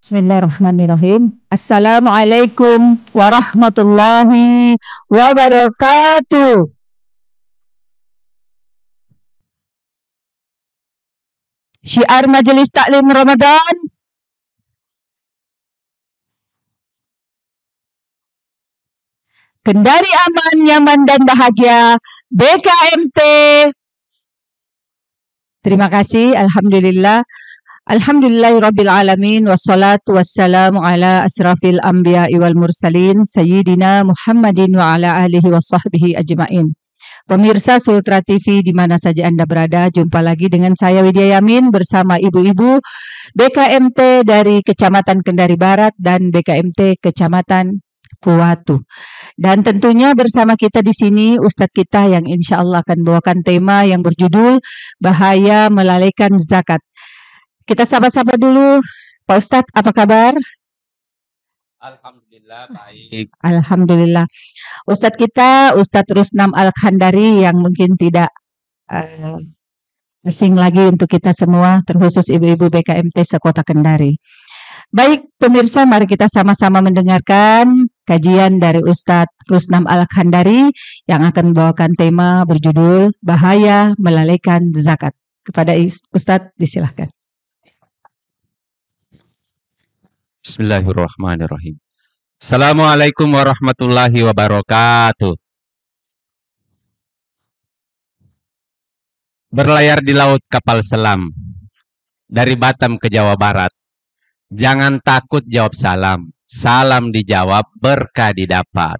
Bismillahirrahmanirrahim. Assalamualaikum warahmatullahi wabarakatuh. Syiar Majelis Taklim Ramadan. Kendari aman, nyaman, dan bahagia. BKMT. Terima kasih. Alhamdulillah. Alhamdulillahirabbil alamin wassalatu wassalamu ala asrafil anbiya'i wal mursalin sayyidina Muhammadin wa ala alihi washabbihi ajmain. Pemirsa Sultra TV di mana saja Anda berada, jumpa lagi dengan saya Widya Yamin bersama ibu-ibu BKMT dari Kecamatan Kendari Barat dan BKMT Kecamatan Puwatu. Dan tentunya bersama kita di sini Ustadz kita yang insya Allah akan bawakan tema yang berjudul Bahaya Melalaikan Zakat. Kita sapa-sapa dulu, Pak Ustadz, apa kabar? Alhamdulillah baik. Alhamdulillah. Ustadz kita, Ustadz Rusnam Al-Khandari yang mungkin tidak asing lagi untuk kita semua, terkhusus ibu-ibu BKMT sekota Kendari. Baik pemirsa, mari kita sama-sama mendengarkan kajian dari Ustadz Rusnam Al-Khandari yang akan membawakan tema berjudul Bahaya Melalaikan Zakat. Kepada Ustadz, disilahkan. Bismillahirrahmanirrahim. Assalamualaikum warahmatullahi wabarakatuh. Berlayar di laut kapal selam dari Batam ke Jawa Barat. Jangan takut jawab salam. Salam dijawab, berkah didapat.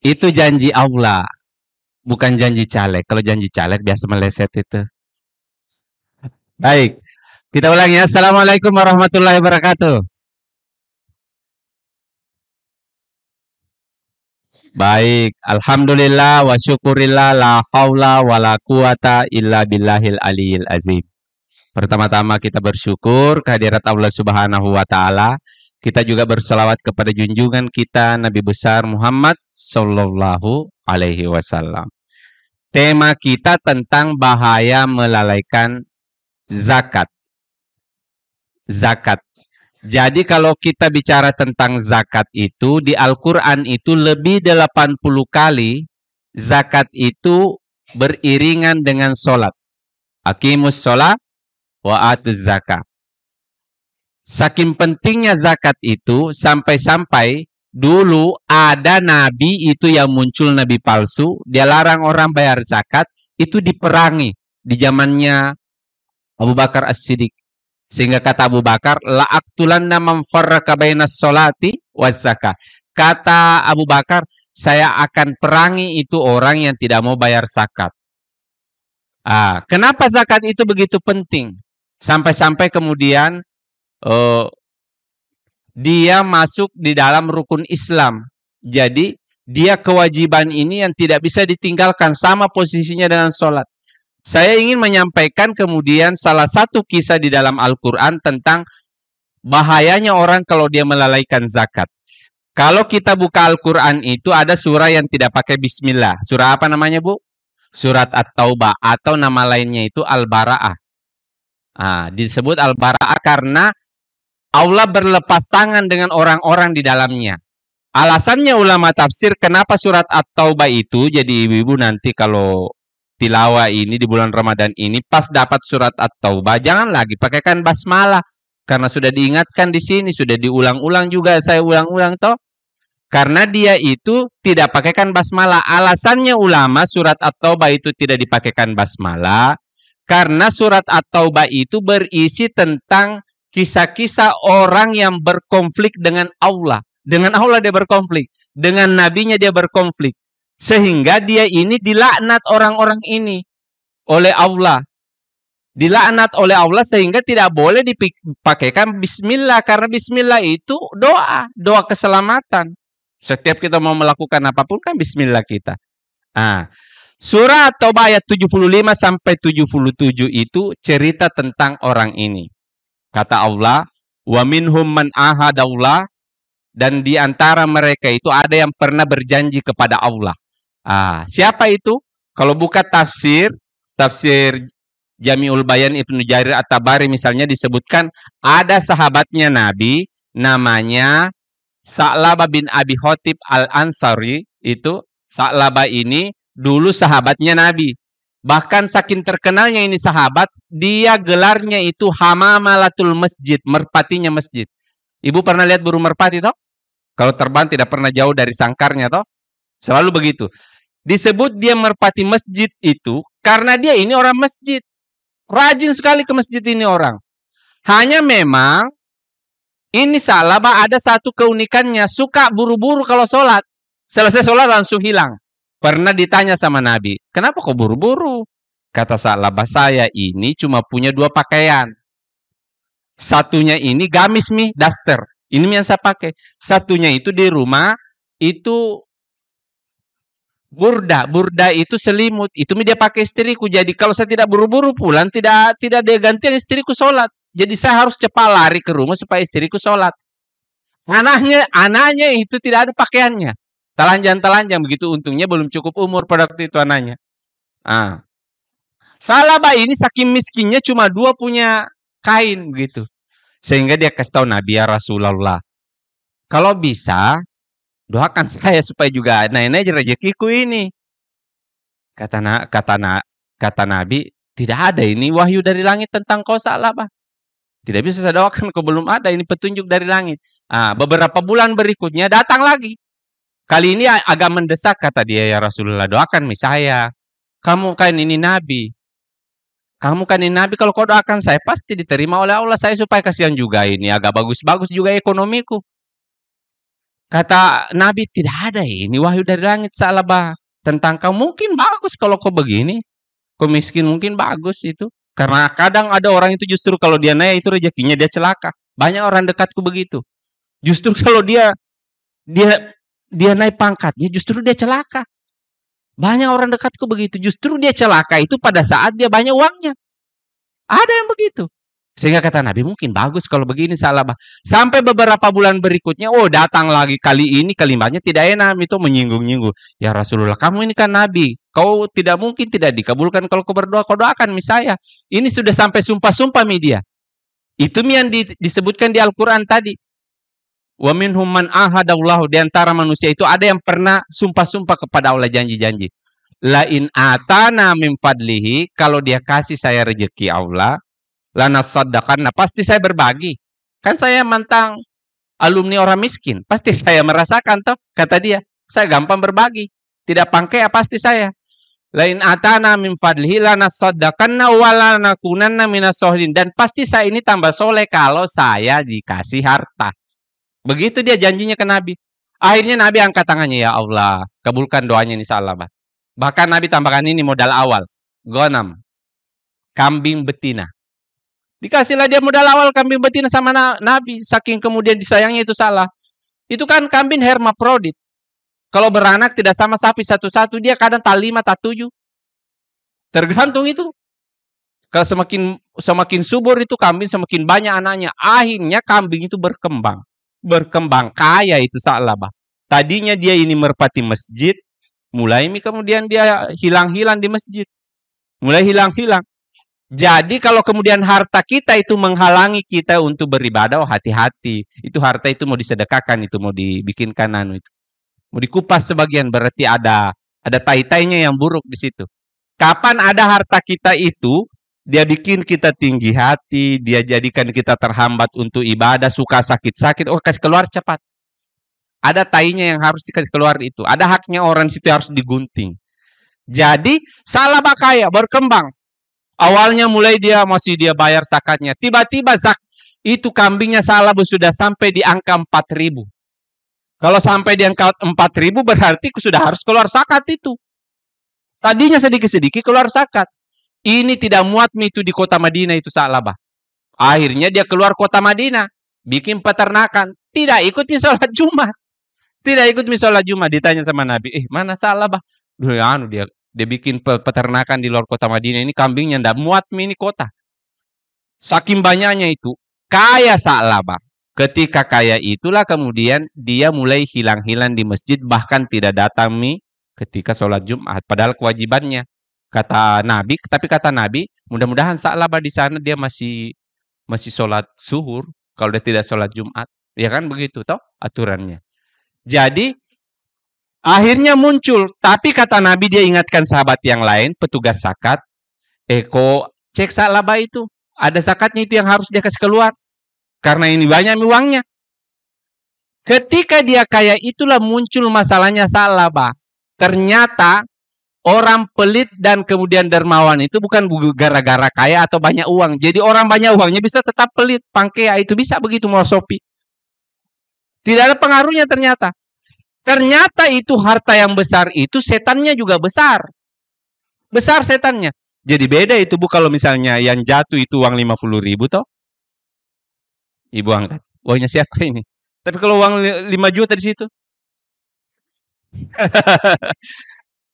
Itu janji Allah, bukan janji caleg. Kalau janji caleg biasa meleset itu. Baik, kita ulangi ya. Assalamualaikum warahmatullahi wabarakatuh. Baik, alhamdulillah wa syukurillah la haula wa la quwata illa billahil aliyil azim. Pertama-tama kita bersyukur kehadirat Allah Subhanahu wa taala. Kita juga berselawat kepada junjungan kita Nabi besar Muhammad sallallahu alaihi wasallam. Tema kita tentang bahaya melalaikan zakat. Zakat. Jadi kalau kita bicara tentang zakat itu, di Al-Quran itu lebih 80 kali zakat itu beriringan dengan sholat. Aqimus sholat wa atuz zakat. Saking pentingnya zakat itu, sampai-sampai dulu ada nabi itu yang muncul nabi palsu, dia larang orang bayar zakat, itu diperangi di zamannya Abu Bakar As-Siddiq. Sehingga kata Abu Bakar, la'aqtulanna man farraqa bainas sholati waz zakah. Kata Abu Bakar, saya akan perangi itu orang yang tidak mau bayar zakat. Kenapa zakat itu begitu penting? Sampai-sampai kemudian dia masuk di dalam rukun Islam. Jadi dia kewajiban ini yang tidak bisa ditinggalkan, sama posisinya dengan sholat. Saya ingin menyampaikan kemudian salah satu kisah di dalam Al-Quran tentang bahayanya orang kalau dia melalaikan zakat. Kalau kita buka Al-Quran itu ada surah yang tidak pakai bismillah. Surah apa namanya, Bu? Surat At-Taubah atau nama lainnya itu Al-Bara'ah. Disebut Al-Bara'ah karena Allah berlepas tangan dengan orang-orang di dalamnya. Alasannya ulama tafsir kenapa surat At-Taubah itu, jadi ibu-ibu nanti kalau tilawah ini di bulan Ramadan ini pas dapat surat At-Taubah jangan lagi pakaikan basmalah karena sudah diingatkan di sini, sudah diulang-ulang juga saya ulang-ulang toh. Karena dia itu tidak pakaikan basmalah. Alasannya ulama surat At-Taubah itu tidak dipakaikan basmalah karena surat At-Taubah itu berisi tentang kisah-kisah orang yang berkonflik dengan Allah. Dengan Allah dia berkonflik, dengan nabinya dia berkonflik. Sehingga dia ini dilaknat orang-orang ini oleh Allah. Dilaknat oleh Allah sehingga tidak boleh dipakaikan bismillah. Karena bismillah itu doa. Doa keselamatan. Setiap kita mau melakukan apapun kan bismillah kita. Surah At-Taubah ayat 75 sampai 77 itu cerita tentang orang ini. Kata Allah, wa minhum man ahadallah, dan di antara mereka itu ada yang pernah berjanji kepada Allah. Siapa itu? Kalau buka tafsir Jami'ul Bayan Ibnu Jarir At-Tabari misalnya disebutkan ada sahabatnya Nabi namanya Sa'labah bin Abi Khotib Al-Ansari. Itu Sa'labah ini dulu sahabatnya Nabi. Bahkan saking terkenalnya ini sahabat, dia gelarnya itu Hamamalatul Masjid, merpatinya masjid. Ibu pernah lihat burung merpati toh? Kalau terbang tidak pernah jauh dari sangkarnya toh? Selalu begitu. Disebut dia merpati masjid itu karena dia ini orang masjid. Rajin sekali ke masjid ini orang. Hanya memang ini Sa'labah ada satu keunikannya, suka buru-buru kalau sholat. Selesai sholat langsung hilang. Pernah ditanya sama Nabi, kenapa kok buru-buru? Kata Sa'labah, saya ini cuma punya 2 pakaian. Satunya ini gamis mi, daster. Ini yang saya pakai. Satunya itu di rumah, itu burda. Burda itu selimut. Itu mi dia pakai istriku. Jadi kalau saya tidak buru-buru pulang, tidak dia gantian istriku sholat. Jadi saya harus cepat lari ke rumah supaya istriku sholat. Anaknya itu tidak ada pakaiannya. Telanjang begitu, untungnya belum cukup umur pada waktu itu anaknya. Sa'labah ini saking miskinnya cuma 2 punya kain begitu. Sehingga dia kasih tahu Nabi, ya Rasulullah, kalau bisa doakan saya supaya juga naik rezekiku ini. Kata Nabi, tidak ada ini wahyu dari langit tentang kau Sa'labah. Tidak bisa saya doakan kau, belum ada ini petunjuk dari langit. Beberapa bulan berikutnya datang lagi. Kali ini agak mendesak, kata dia, ya Rasulullah, doakan saya. Kamu kan ini Nabi. Kalau kau doakan saya pasti diterima oleh Allah. Saya supaya kasihan juga ini, agak bagus-bagus juga ekonomiku. Kata Nabi, tidak ada ini wahyu dari langit Sa'labah tentang kau. Mungkin bagus kalau kau begini. Kau miskin mungkin bagus itu. Karena kadang ada orang itu justru kalau dia naik itu rezekinya dia celaka. Banyak orang dekatku begitu. Justru kalau dia naik pangkatnya, justru dia celaka. Banyak orang dekatku begitu. Justru dia celaka itu pada saat dia banyak uangnya. Ada yang begitu. Sehingga kata Nabi, mungkin bagus kalau begini Sa'labah. Sampai beberapa bulan berikutnya, datang lagi. Kali ini kalimatnya tidak enak, itu menyinggung-nyinggung. Ya Rasulullah, kamu ini kan Nabi. Kau tidak mungkin tidak dikabulkan kalau kau berdoa. Kau doakan saya. Ini sudah sampai sumpah-sumpah media. Itu yang disebutkan di Al-Quran tadi. Wa minhum man ahadallahu, di antara manusia itu ada yang pernah sumpah-sumpah kepada Allah, janji-janji. La in atana min fadlihi, kalau dia kasih saya rezeki Allah, lanasaddaqanna, pasti saya berbagi. Kan saya mantan alumni orang miskin, pasti saya merasakan toh, kata dia. Saya gampang berbagi. Tidak pangkai pasti saya. La in atana min fadlihi lanasaddaqanna wa lanakunanna minas solihin, dan pasti saya ini tambah soleh kalau saya dikasih harta. Begitu dia janjinya ke Nabi. Akhirnya Nabi angkat tangannya, ya Allah, kabulkan doanya ini Sa'labah. Bahkan Nabi tambahkan ini modal awal. Ghanam, kambing betina. Dikasihlah dia modal awal kambing betina sama Nabi. Saking kemudian disayangnya itu salah. Itu kan kambing hermaprodit. Kalau beranak tidak sama sapi satu-satu, dia kadang tak 5, tak 7. Tergantung itu. Kalau semakin subur itu kambing, semakin banyak anaknya. Akhirnya kambing itu berkembang kaya itu Sa'labah. Tadinya dia ini merpati masjid, mulai kemudian dia hilang-hilang di masjid. Mulai hilang-hilang. Jadi kalau kemudian harta kita itu menghalangi kita untuk beribadah, hati-hati. Itu harta itu mau disedekahkan, itu mau dibikinkan itu. Mau dikupas sebagian, berarti ada tai-tainya yang buruk di situ. Kapan ada harta kita itu, dia bikin kita tinggi hati, dia jadikan kita terhambat untuk ibadah, suka sakit-sakit, kasih keluar cepat. Ada tainya yang harus dikasih keluar itu. Ada haknya orang situ harus digunting. Jadi Sa'labah kaya, berkembang. Awalnya mulai dia bayar zakatnya. Tiba-tiba itu kambingnya Sa'labah sudah sampai di angka 4.000. Kalau sampai di angka 4.000 berarti sudah harus keluar zakat itu. Tadinya sedikit-sedikit keluar zakat. Ini tidak muat itu di kota Madinah itu Sa'labah. Akhirnya dia keluar kota Madinah, bikin peternakan, tidak ikut sholat Jumat. Tidak ikut sholat Jumat. Ditanya sama Nabi, mana Sa'labah? Dia bikin peternakan di luar kota Madinah, ini kambingnya tidak muat ini kota. Saking banyaknya itu, kaya Sa'labah. Ketika kaya itulah kemudian dia mulai hilang-hilang di masjid, bahkan tidak datang ketika sholat Jumat, padahal kewajibannya. Kata Nabi, tapi kata Nabi, mudah-mudahan Sa'labah di sana dia masih sholat zuhur, kalau dia tidak sholat Jumat. Ya kan begitu toh aturannya. Jadi akhirnya muncul, tapi kata Nabi dia ingatkan sahabat yang lain, petugas zakat, kok cek Sa'labah itu, ada zakatnya itu yang harus dia kasih keluar. Karena ini banyak uangnya. Ketika dia kaya itulah muncul masalahnya Sa'labah. Ternyata orang pelit dan kemudian dermawan itu bukan gara-gara kaya atau banyak uang. Jadi orang banyak uangnya bisa tetap pelit. Pangkea itu bisa begitu filosofi. Tidak ada pengaruhnya ternyata. Ternyata itu harta yang besar itu setannya juga besar. Besar setannya. Jadi beda itu Bu kalau misalnya yang jatuh itu uang 50.000 toh. Ibu angkat. Uangnya siapa ini? Tapi kalau uang 5 juta di situ.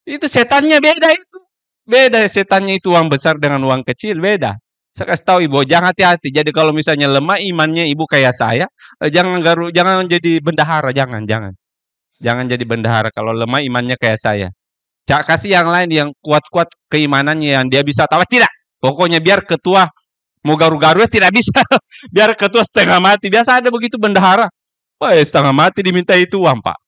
Itu setannya beda itu. Beda setannya itu uang besar dengan uang kecil, beda. Saya kasih tahu Ibu, jangan hati-hati. Jadi kalau misalnya lemah imannya Ibu kayak saya, jangan jadi bendahara, jangan. Jangan jadi bendahara kalau lemah imannya kayak saya. Kasih yang lain yang kuat-kuat keimanannya yang dia bisa tahu. Tidak. Pokoknya biar ketua mau garu-garu tidak bisa. Biar ketua setengah mati. Biasa ada begitu bendahara. Wah, setengah mati diminta itu uang, Pak.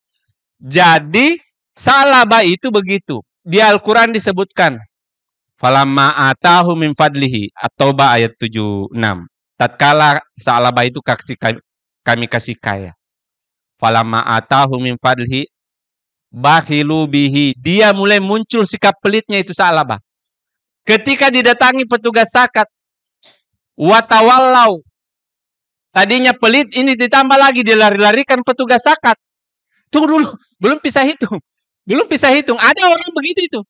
Jadi Sa'labah itu begitu. Di Al-Quran disebutkan. Falamma atahu min fadlihi. At-Taubah ayat 76. Tatkala Sa'labah itu kami kasih kaya. Falamma atahu min fadlihi. Bakhilu bihi. Dia mulai muncul sikap pelitnya itu Sa'labah. Ketika didatangi petugas zakat. Watawallau. Tadinya pelit, ini ditambah lagi. Dilari-larikan petugas zakat. Tunggu dulu. Belum bisa hitung. Ada orang begitu itu.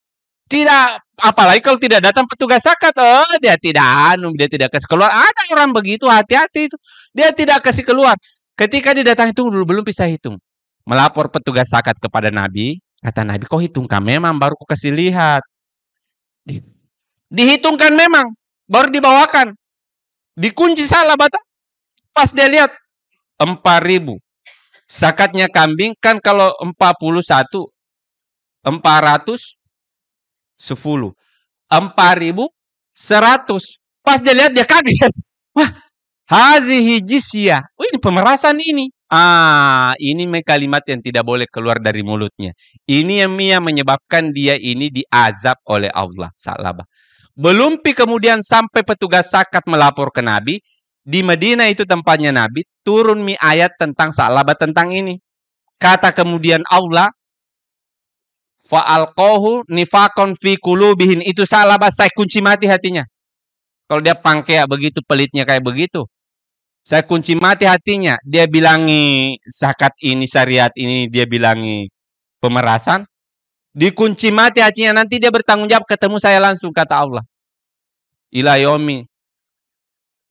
Tidak, apalagi kalau tidak datang petugas zakat. Oh, dia tidak kasih keluar. Ada orang begitu, hati-hati itu. Dia tidak kasih keluar. Ketika didatangi, tunggu dulu, belum bisa hitung. Melapor petugas zakat kepada Nabi. Kata Nabi, kau hitungkan memang, baru kau kasih lihat. Dihitungkan memang, baru dibawakan. Dikunci Sa'labah. Pas dia lihat, 4.000. Zakatnya kambing kan kalau 41, 410. 4.100. Pas dia lihat dia kaget. Wah, hazihi jizyah. Oh, ini pemerasan ini. Ini kalimat yang tidak boleh keluar dari mulutnya. Ini yang menyebabkan dia ini diazab oleh Allah. Sa'labah. Belum kemudian sampai petugas zakat melapor ke Nabi. Di Madinah itu tempatnya Nabi. Turun ayat tentang Sa'labah tentang ini. Kata kemudian Allah. Fa'alqahu nifaqan fi qulubihin. Itu Sa'labah, saya kunci mati hatinya. Kalau dia pangkea begitu, pelitnya kayak begitu. Saya kunci mati hatinya. Dia bilangi zakat ini, syariat ini, dia bilangi pemerasan. Dikunci mati hatinya, nanti dia bertanggung jawab, ketemu saya langsung, kata Allah. Ila yaumi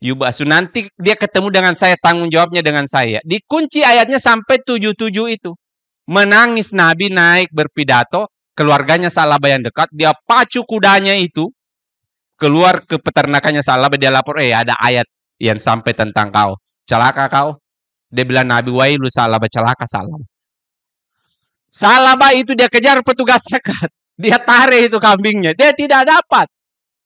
yubasu. Nanti dia ketemu dengan saya, tanggung jawabnya dengan saya. Dikunci ayatnya sampai 77 itu. Menangis Nabi naik berpidato, keluarganya Sa'labah yang dekat, dia pacu kudanya itu, keluar ke peternakannya Sa'labah, dia lapor, ada ayat yang sampai tentang kau. Celaka kau. Dia bilang Nabi, wailu Sa'labah, celaka Sa'labah. Sa'labah itu dia kejar petugas zakat. Dia tarik itu kambingnya. Dia tidak dapat.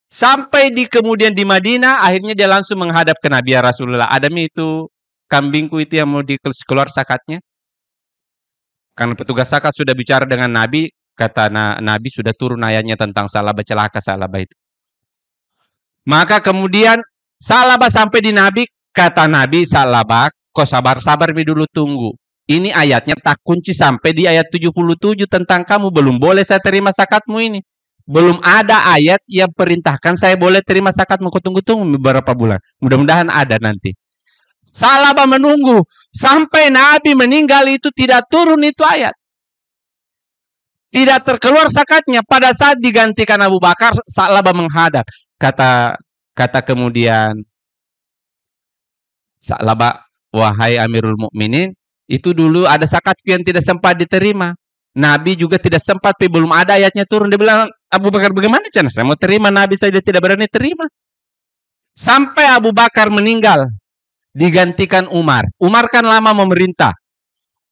Sampai kemudian di Madinah, akhirnya dia langsung menghadap ke Nabi, ya Rasulullah. Adami itu kambingku itu yang mau dikeluar zakatnya. Karena petugas zakat sudah bicara dengan Nabi, kata Nabi sudah turun ayatnya tentang Sa'labah, celaka Sa'labah itu. Maka kemudian Sa'labah sampai di Nabi, kata Nabi, Sa'labah, kau sabar dulu tunggu. Ini ayatnya tak kunci sampai di ayat 77 tentang kamu. Belum boleh saya terima zakatmu ini. Belum ada ayat yang perintahkan saya boleh terima zakatmu. Kau tunggu beberapa bulan. Mudah-mudahan ada nanti. Sa'labah menunggu. Sampai Nabi meninggal itu tidak turun itu ayat. Tidak terkeluar zakatnya. Pada saat digantikan Abu Bakar, Sa'labah menghadap. Kata kemudian Sa'labah, wahai Amirul Mukminin, itu dulu ada zakatku yang tidak sempat diterima. Nabi juga tidak sempat, belum ada ayatnya turun. Dia bilang, Abu Bakar bagaimana cara saya mau terima? Nabi saja tidak berani terima. Sampai Abu Bakar meninggal, digantikan Umar. Umar kan lama memerintah.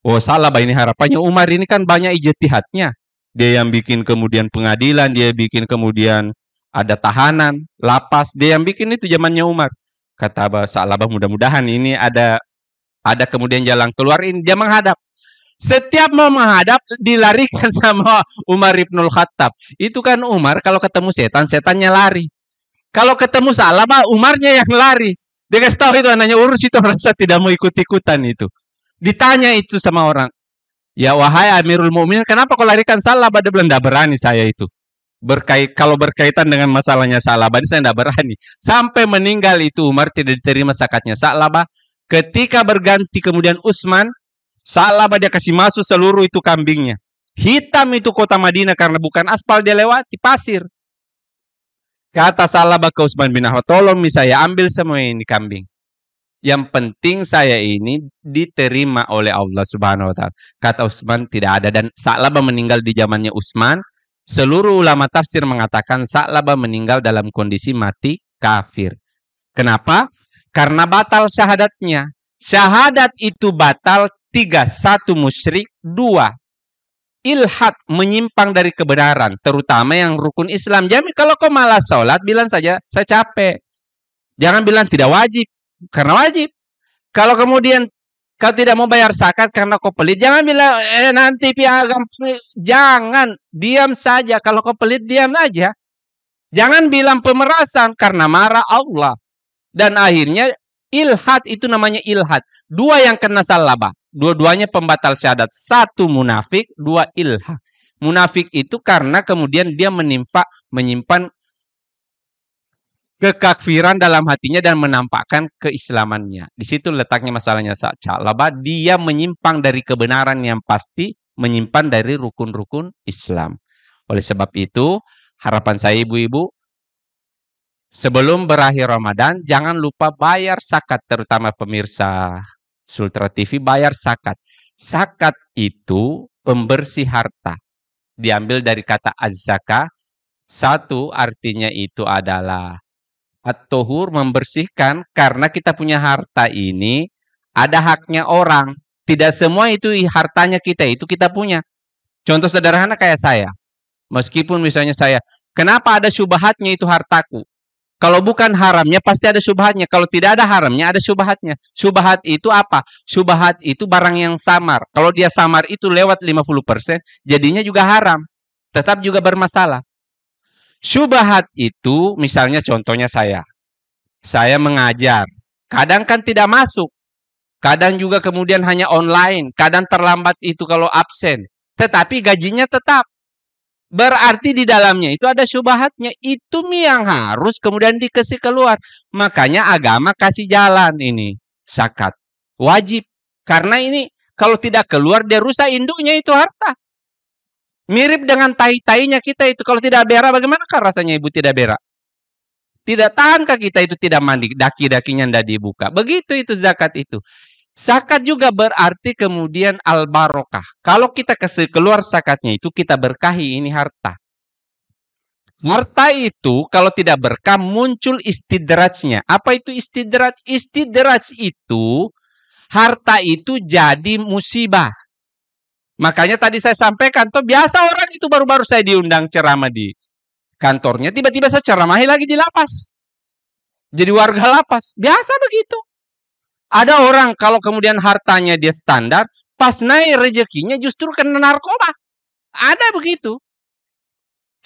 Oh, Sa'labah ini harapannya Umar ini kan banyak ijtihadnya. Dia yang bikin kemudian pengadilan, dia bikin kemudian ada tahanan, lapas, dia yang bikin itu zamannya Umar. Kata Sa'labah, mudah-mudahan ini ada kemudian jalan keluar, ini dia menghadap. Setiap mau menghadap dilarikan sama Umar Ibnul Khattab. Itu kan Umar kalau ketemu setan, setannya lari. Kalau ketemu Sa'labah, Umarnya yang lari. Dia kasih tahu itu anaknya, urus itu, merasa tidak mau ikut-ikutan itu. Ditanya itu sama orang. Ya wahai Amirul Mukminin, kenapa kau larikan Sa'labah? Dia bilang, tidak berani saya itu. Kalau berkaitan dengan masalahnya Sa'labah, saya tidak berani. Sampai meninggal itu Umar tidak diterima zakatnya Sa'labah. Ketika berganti kemudian Utsman, Sa'labah dia kasih masuk seluruh itu kambingnya. Hitam itu kota Madinah karena bukan aspal dia lewati, pasir. Kata Sa'labah ke Utsman bin Affan, tolong saya ambil semua ini kambing. Yang penting saya ini diterima oleh Allah Subhanahu wa taala. Kata Utsman, tidak ada. Dan Sa'labah meninggal di zamannya Utsman. Seluruh ulama tafsir mengatakan Sa'labah meninggal dalam kondisi mati kafir. Kenapa? Karena batal syahadatnya. Syahadat itu batal 3, 1 musyrik, 2 ilhad, menyimpang dari kebenaran, terutama yang rukun Islam. Jadi kalau kau malas sholat, bilang saja saya capek. Jangan bilang tidak wajib, karena wajib. Kalau kemudian kau tidak mau bayar zakat karena kau pelit, jangan bilang nanti piagam. Jangan, diam saja. Kalau kau pelit, diam aja. Jangan bilang pemerasan karena marah Allah. Dan akhirnya ilhad itu namanya ilhad. 2 yang kena Sa'labah. Dua-duanya pembatal syahadat. 1 munafik, 2 ilhad. Munafik itu karena kemudian dia menyimpan kekafiran dalam hatinya dan menampakkan keislamannya. Di situ letaknya masalahnya Sa'labah. Dia menyimpang dari kebenaran yang pasti, menyimpan dari rukun-rukun Islam. Oleh sebab itu, harapan saya ibu-ibu, sebelum berakhir Ramadan, jangan lupa bayar zakat, terutama pemirsa Sultra TV, bayar zakat. Zakat itu pembersih harta. Diambil dari kata az-zakah. 1 artinya itu adalah at-tuhur, membersihkan, karena kita punya harta ini ada haknya orang. Tidak semua itu hartanya kita, itu kita punya. Contoh sederhana kayak saya. Meskipun misalnya saya, kenapa ada syubhatnya itu hartaku? Kalau bukan haramnya pasti ada syubhatnya. Kalau tidak ada haramnya ada syubhatnya. Syubhat itu apa? Syubhat itu barang yang samar. Kalau dia samar itu lewat 50%, jadinya juga haram. Tetap juga bermasalah. Syubhat itu misalnya contohnya saya. Saya mengajar. Kadang kan tidak masuk. Kadang juga kemudian hanya online. Kadang terlambat itu kalau absen. Tetapi gajinya tetap. Berarti di dalamnya itu ada syubhatnya. Itu yang harus kemudian dikasih keluar. Makanya agama kasih jalan ini. Zakat. Wajib. Karena ini kalau tidak keluar dia rusak induknya itu harta. Mirip dengan tai-tainya kita itu. Kalau tidak berak, bagaimanakah rasanya ibu tidak berak? Tidak tahankah kita itu tidak mandi? Daki-dakinya tidak dibuka. Begitu itu zakat itu. Zakat juga berarti kemudian al-barokah. Kalau kita kasih keluar zakatnya itu, kita berkahi ini harta. Harta itu kalau tidak berkah muncul istidrajnya. Apa itu istidraj? Istidraj itu, harta itu jadi musibah. Makanya tadi saya sampaikan, tuh biasa orang itu baru-baru saya diundang ceramah di kantornya, tiba-tiba saya ceramahi lagi di lapas. Jadi warga lapas. Biasa begitu. Ada orang kalau kemudian hartanya dia standar, pas naik rezekinya justru kena narkoba. Ada begitu.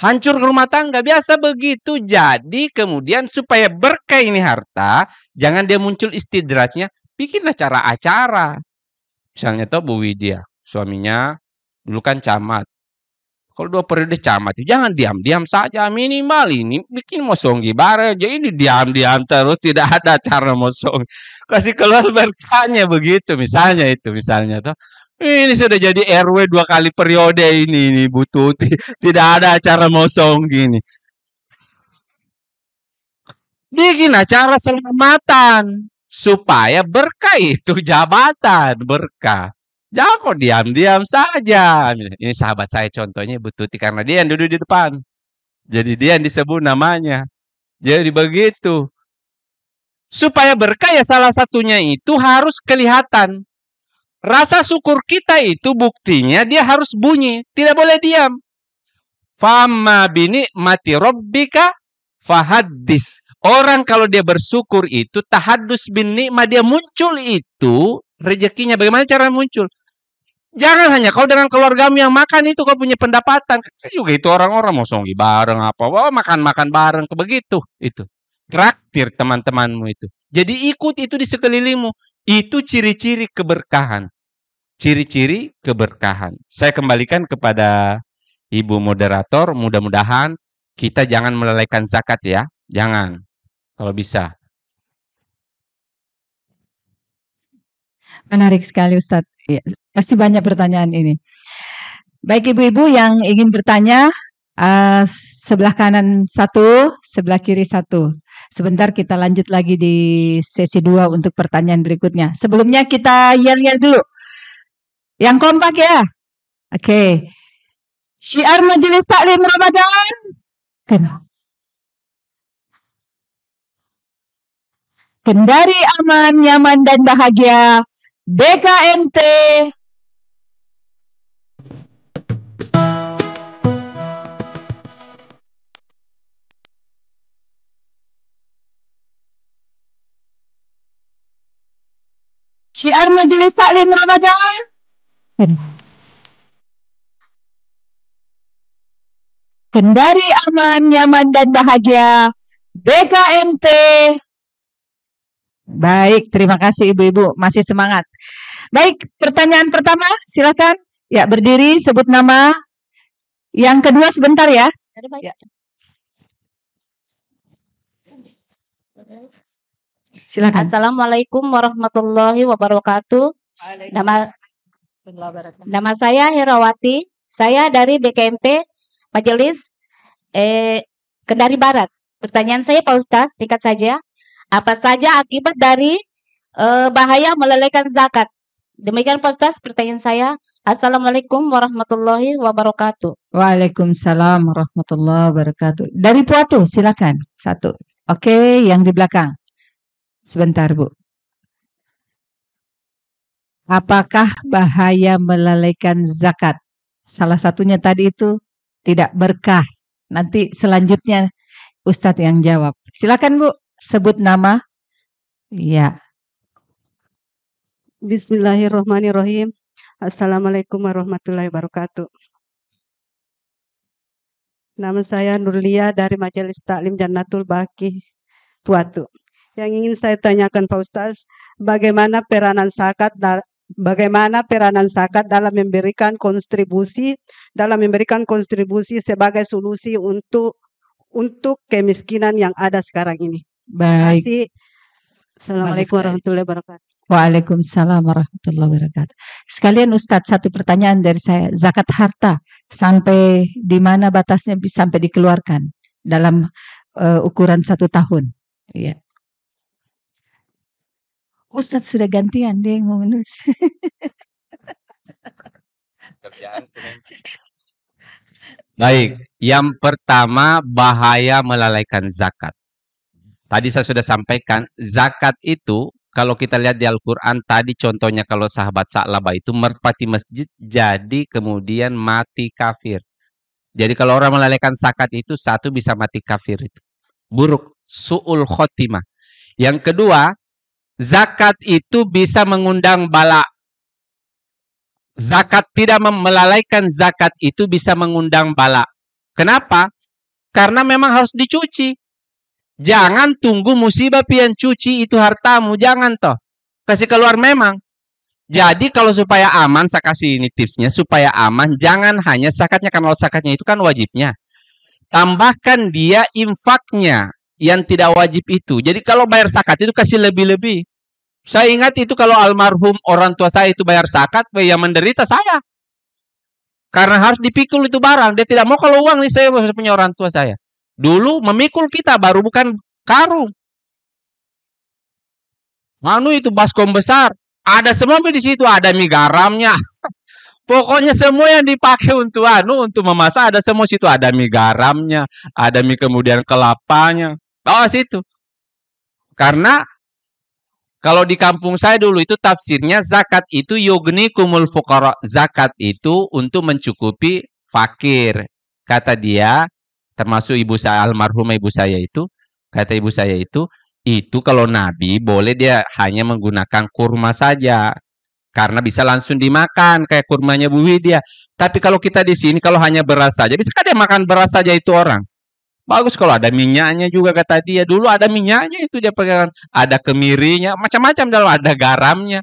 Hancur rumah tangga, biasa begitu. Jadi kemudian supaya berkah ini harta, jangan dia muncul istidrajnya, bikinlah acara. Misalnya tuh Bu Widya, suaminya dulu kan camat. Kalau 2 periode camat, jangan diam-diam saja, minimal ini bikin mosonggi bareng. Jadi ini diam-diam terus, tidak ada cara mosong. Kasih keluar berkahnya begitu, misalnya tuh. Ini sudah jadi RW 2 kali periode ini Bu Tuti. Tidak ada acara mosong gini. Bikin acara selamatan supaya berkah itu jabatan, berkah. Jangan kok diam-diam saja. Ini sahabat saya contohnya Bu Tuti, karena dia yang duduk di depan. Jadi dia yang disebut namanya. Jadi begitu. Supaya berkah ya salah satunya itu harus kelihatan. Rasa syukur kita itu buktinya dia harus bunyi. Tidak boleh diam. Famma binikmati rabbika fahaddis. Orang kalau dia bersyukur itu tahaddus bin nikmah, dia muncul itu rezekinya. Bagaimana cara muncul? Jangan hanya kau dengan keluargamu yang makan itu kau punya pendapatan. Saya juga itu orang-orang mau songgi bareng apa, wah makan-makan bareng begitu itu. Traktir teman-temanmu itu. Jadi ikut itu di sekelilingmu. Itu ciri-ciri keberkahan. Ciri-ciri keberkahan. Saya kembalikan kepada Ibu moderator, mudah-mudahan kita jangan melalaikan zakat ya. Jangan. Kalau bisa. Menarik sekali Ustadz. Ya, pasti banyak pertanyaan ini. Baik ibu-ibu yang ingin bertanya, sebelah kanan satu, sebelah kiri satu. Sebentar kita lanjut lagi di sesi 2 untuk pertanyaan berikutnya. Sebelumnya kita yel-yel dulu. Yang kompak ya. Oke. Syiar Majelis Taklim Ramadan. Kendari aman, nyaman dan bahagia. BKMT. Syiar Majelis Taklim Ramadan. Kendari aman, nyaman dan bahagia. BKMT. Baik, terima kasih ibu-ibu, masih semangat. Baik, pertanyaan pertama, silakan. Ya, berdiri, sebut nama. Yang kedua sebentar ya. Ya. Silakan. Assalamualaikum warahmatullahi wabarakatuh. Nama saya Herawati. Saya dari BKMT Majelis Kendari Barat. Pertanyaan saya Pak Ustaz, singkat saja. Apa saja akibat dari bahaya melalaikan zakat? Demikian Pak Ustaz pertanyaan saya. Assalamualaikum warahmatullahi wabarakatuh. Waalaikumsalam warahmatullahi wabarakatuh. Dari Puatu, silakan. Satu. Oke, yang di belakang. Sebentar, Bu. Apakah bahaya melalaikan zakat? Salah satunya tadi itu tidak berkah. Nanti selanjutnya Ustadz yang jawab. Silakan Bu, sebut nama. Ya. Bismillahirrahmanirrahim. Assalamualaikum warahmatullahi wabarakatuh. Nama saya Nurlia dari Majelis Taklim Jannatul Baqi, Puatu. Yang ingin saya tanyakan Pak Ustaz, bagaimana peranan zakat dalam memberikan kontribusi sebagai solusi untuk kemiskinan yang ada sekarang ini. Baik. Terima kasih. Assalamualaikum warahmatullahi wabarakatuh. Waalaikumsalam warahmatullahi wabarakatuh. Sekalian Ustadz, satu pertanyaan dari saya. Zakat harta sampai di mana batasnya bisa sampai dikeluarkan dalam ukuran 1 tahun? Iya. Ustadz sudah gantian, dia yang mau menulis. Baik, yang pertama bahaya melalaikan zakat. Tadi saya sudah sampaikan, zakat itu kalau kita lihat di Al-Quran tadi contohnya kalau sahabat Sa'labah itu merpati masjid jadi kemudian mati kafir. Jadi kalau orang melalaikan zakat itu satu bisa mati kafir itu. Buruk, su'ul khotimah. Yang kedua, zakat itu bisa mengundang bala. Zakat tidak melalaikan zakat itu bisa mengundang bala. Kenapa? Karena memang harus dicuci. Jangan tunggu musibah pian cuci itu hartamu. Jangan toh. Kasih keluar memang. Jadi kalau supaya aman, saya kasih ini tipsnya. Supaya aman, jangan hanya zakatnya. Karena zakatnya itu kan wajibnya. Tambahkan dia infaknya yang tidak wajib itu. Jadi kalau bayar zakat itu kasih lebih-lebih. Saya ingat itu kalau almarhum orang tua saya itu bayar zakat, yang menderita saya. Karena harus dipikul itu barang. Dia tidak mau kalau uang nih saya punya orang tua saya. Dulu memikul kita baru bukan karung. Manu itu baskom besar. Ada semua di situ, ada mie garamnya. Pokoknya semua yang dipakai untuk untuk memasak ada semua situ, ada mie garamnya, ada mie kemudian kelapanya. Oh situ. Karena kalau di kampung saya dulu itu tafsirnya zakat itu yugnikumul fuqara. Zakat itu untuk mencukupi fakir. Kata dia, termasuk ibu saya, almarhumah ibu saya itu, kata ibu saya itu kalau Nabi boleh dia hanya menggunakan kurma saja. Karena bisa langsung dimakan, kayak kurmanya Bu Widya. Tapi kalau kita di sini, kalau hanya beras saja, bisa kan dia makan beras saja itu orang. Bagus kalau ada minyaknya juga kata dia. Dulu ada minyaknya itu dia pegang. Ada kemirinya, macam-macam dalam, ada garamnya.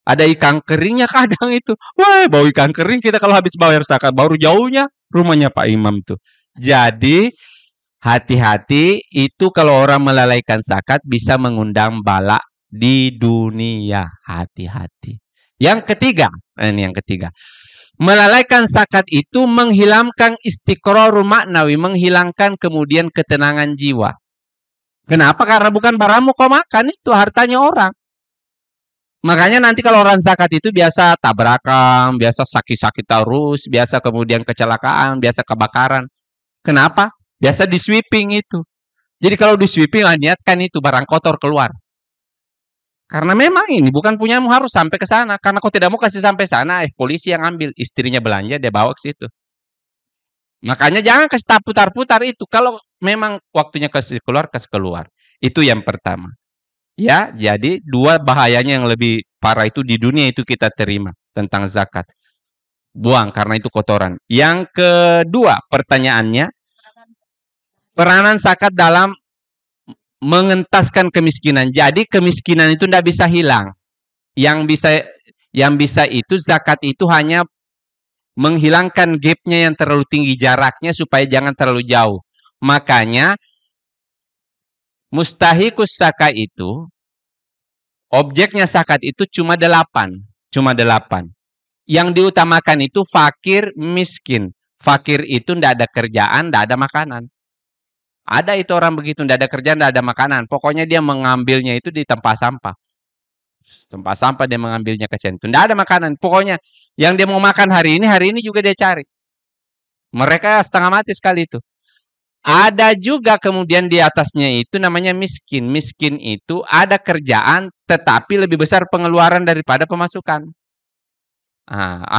Ada ikan keringnya kadang itu. Wah, bau ikan kering kita kalau habis bayar zakat. Baru jauhnya rumahnya Pak Imam tuh. Jadi, hati-hati itu kalau orang melalaikan zakat bisa mengundang bala di dunia. Hati-hati. Yang ketiga, ini yang ketiga. Melalaikan zakat itu menghilangkan istiqror maknawi, menghilangkan kemudian ketenangan jiwa. Kenapa? Karena bukan barangmu kau makan, itu hartanya orang. Makanya nanti kalau orang zakat itu biasa tabrakan, biasa sakit-sakit terus, biasa kemudian kecelakaan, biasa kebakaran. Kenapa? Biasa di sweeping itu. Jadi kalau di sweeping, niatkan itu barang kotor keluar. Karena memang ini bukan punyamu, harus sampai ke sana. Karena kau tidak mau kasih sampai sana, polisi yang ambil. Istrinya belanja, dia bawa ke situ. Makanya jangan kasih putar-putar itu. Kalau memang waktunya kasih keluar, kasih keluar. Itu yang pertama. Ya, jadi dua bahayanya yang lebih parah itu di dunia itu kita terima tentang zakat. Buang karena itu kotoran. Yang kedua pertanyaannya, peranan zakat dalam mengentaskan kemiskinan. Jadi kemiskinan itu tidak bisa hilang. Yang bisa itu zakat itu hanya menghilangkan gapnya yang terlalu tinggi, jaraknya supaya jangan terlalu jauh. Makanya mustahikus zakat itu, objeknya zakat itu cuma 8. Cuma 8. Yang diutamakan itu fakir, miskin. Fakir itu tidak ada kerjaan, tidak ada makanan. Ada itu orang begitu, tidak ada kerjaan, tidak ada makanan. Pokoknya dia mengambilnya itu di tempat sampah. Tempat sampah dia mengambilnya ke situ. Tidak ada makanan. Pokoknya yang dia mau makan hari ini juga dia cari. Mereka setengah mati sekali itu. Ada juga kemudian di atasnya itu namanya miskin. Miskin itu ada kerjaan tetapi lebih besar pengeluaran daripada pemasukan.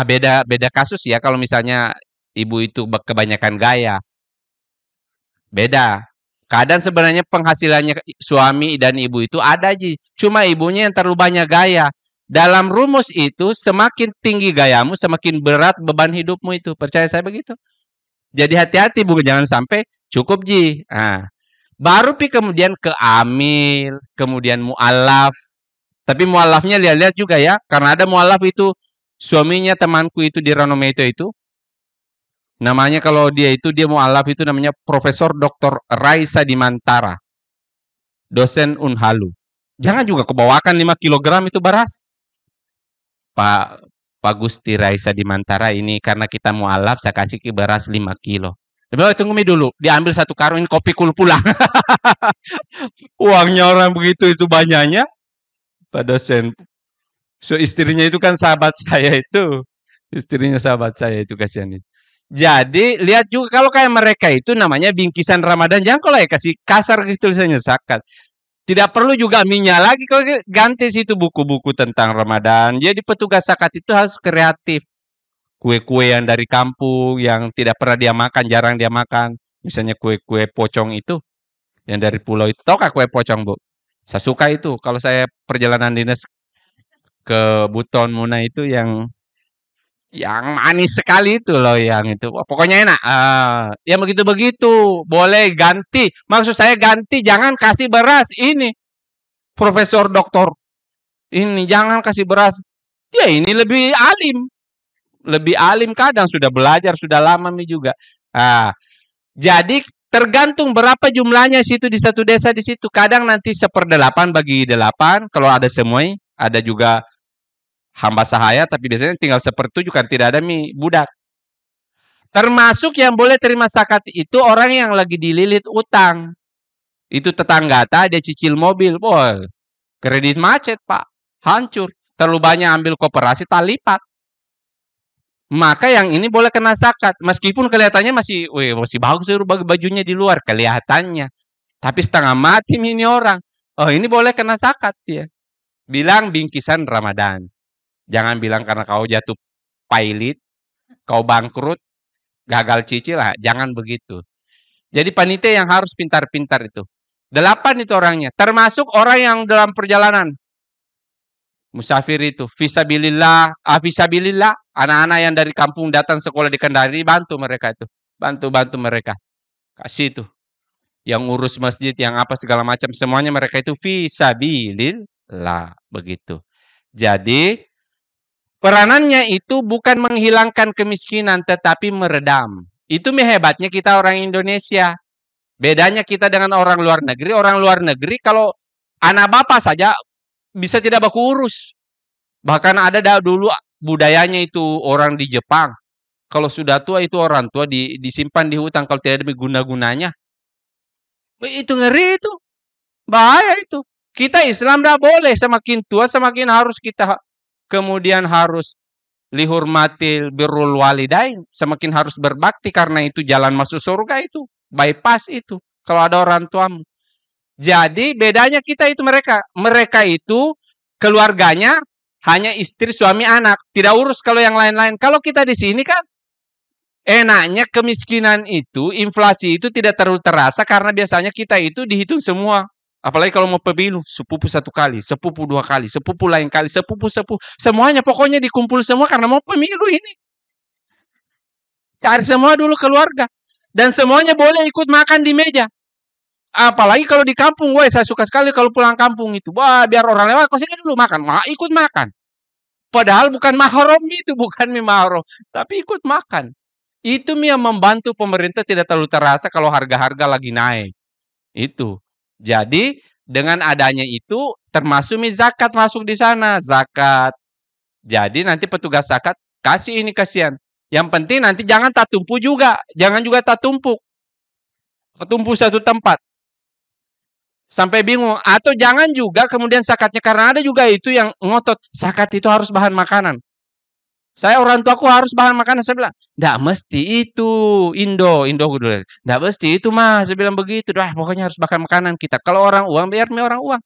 Beda kasus ya kalau misalnya ibu itu kebanyakan gaya. Beda. Kadang sebenarnya penghasilannya suami dan ibu itu ada aja. Cuma ibunya yang terlalu banyak gaya. Dalam rumus itu semakin tinggi gayamu semakin berat beban hidupmu itu. Percaya saya begitu. Jadi hati-hati, bukan jangan sampai cukup ji. Baru kemudian ke amil, kemudian mu'alaf. Tapi mu'alafnya lihat-lihat juga ya, karena ada mu'alaf itu suaminya temanku itu di Ranometo itu. Namanya kalau dia mu'alaf itu namanya Profesor Dr. Raisa Dimantara. Dosen Unhalu. Jangan juga kebawakan 5 kg itu beras. Pak Gusti Raisa Dimantara ini karena kita mualaf saya kasih ke beras 5 kilo. Tapi tunggu dulu, diambil 1 karung ini kopi kul pulang. Uangnya orang begitu itu banyaknya. Pak dosen. So istrinya itu kan sahabat saya itu. Istrinya sahabat saya itu kasihan itu. Jadi lihat juga kalau kayak mereka itu namanya bingkisan Ramadan. Jangan kalau kasih kasar gitu tulisannya zakat. Tidak perlu juga minyak lagi, kalau ganti situ buku-buku tentang Ramadan. Jadi petugas zakat itu harus kreatif. Kue-kue yang dari kampung, yang tidak pernah dia makan, jarang dia makan. Misalnya kue-kue pocong itu, yang dari pulau itu. Tahu kue pocong, Bu? Saya suka itu. Kalau saya perjalanan dinas ke Buton Muna itu yang manis sekali itu loh yang itu. Pokoknya enak. Yang begitu-begitu. Boleh ganti. Maksud saya ganti. Jangan kasih beras. Ini. Profesor doktor. Ini. Jangan kasih beras. Dia ini lebih alim. Lebih alim kadang. Sudah belajar. Sudah lama juga. Jadi tergantung berapa jumlahnya situ di satu desa di situ. Kadang nanti 1/8 bagi 8. Kalau ada semua. Ada juga hamba sahaya, tapi biasanya tinggal 1/7 kan tidak ada budak. Termasuk yang boleh terima zakat itu orang yang lagi dililit utang. Itu tetangga dia cicil mobil, boy. Kredit macet, Pak. Hancur. Terlalu banyak ambil koperasi tak lipat. Maka yang ini boleh kena zakat. Meskipun kelihatannya masih bagus bajunya di luar kelihatannya. Tapi setengah mati ini orang. Oh, ini boleh kena zakat ya. Bilang bingkisan Ramadan. Jangan bilang karena kau jatuh pailit, kau bangkrut, gagal cicil lah, jangan begitu. Jadi panitia yang harus pintar-pintar itu. 8 itu orangnya, termasuk orang yang dalam perjalanan. Musafir itu, fisabilillah, anak-anak yang dari kampung datang sekolah di Kendari, bantu mereka itu. Bantu mereka. Kasih itu. Yang urus masjid, yang apa segala macam, semuanya mereka itu fisabilillah. Begitu. Jadi, peranannya itu bukan menghilangkan kemiskinan, tetapi meredam. Itu hebatnya kita orang Indonesia. Bedanya kita dengan orang luar negeri. Orang luar negeri kalau anak bapak saja bisa tidak baku urus. Bahkan ada dulu budayanya itu orang di Jepang. Kalau sudah tua itu orang tua disimpan di hutan kalau tidak ada guna-gunanya. Itu ngeri itu. Bahaya itu. Kita Islam tidak boleh. Semakin tua semakin harus kita kemudian harus lihurmatil birrul walidain. Semakin harus berbakti karena itu jalan masuk surga itu. Bypass itu. Kalau ada orang tuamu. Jadi bedanya kita itu mereka. Mereka itu keluarganya hanya istri, suami, anak. Tidak urus kalau yang lain-lain. Kalau kita di sini kan enaknya kemiskinan itu, inflasi itu tidak terlalu terasa karena biasanya kita itu dihitung semua. Apalagi kalau mau pemilu, sepupu 1 kali, sepupu 2 kali, sepupu lain kali, sepupu. Semuanya pokoknya dikumpul semua karena mau pemilu ini. Cari semua dulu keluarga. Dan semuanya boleh ikut makan di meja. Apalagi kalau di kampung, saya suka sekali kalau pulang kampung itu. Wah, biar orang lewat, kau sini dulu makan. Ikut makan. Padahal bukan mahram itu, bukan mahram. Tapi ikut makan. Itu yang membantu pemerintah tidak terlalu terasa kalau harga-harga lagi naik. Itu. Jadi, dengan adanya itu, termasuk zakat masuk di sana. Zakat. Jadi, nanti petugas zakat, kasih ini kasihan. Yang penting nanti jangan tak tumpuk juga. Jangan juga tak tumpuk. Tumpuk satu tempat. Sampai bingung. Atau jangan juga kemudian zakatnya. Karena ada juga itu yang ngotot. Zakat itu harus bahan makanan. Saya orang tuaku harus bahan makanan. Saya bilang, tidak mesti itu. Indo dulu. Tidak mesti itu mah. Saya bilang begitu. Pokoknya harus bahan makanan kita. Kalau orang uang, biar orang uang.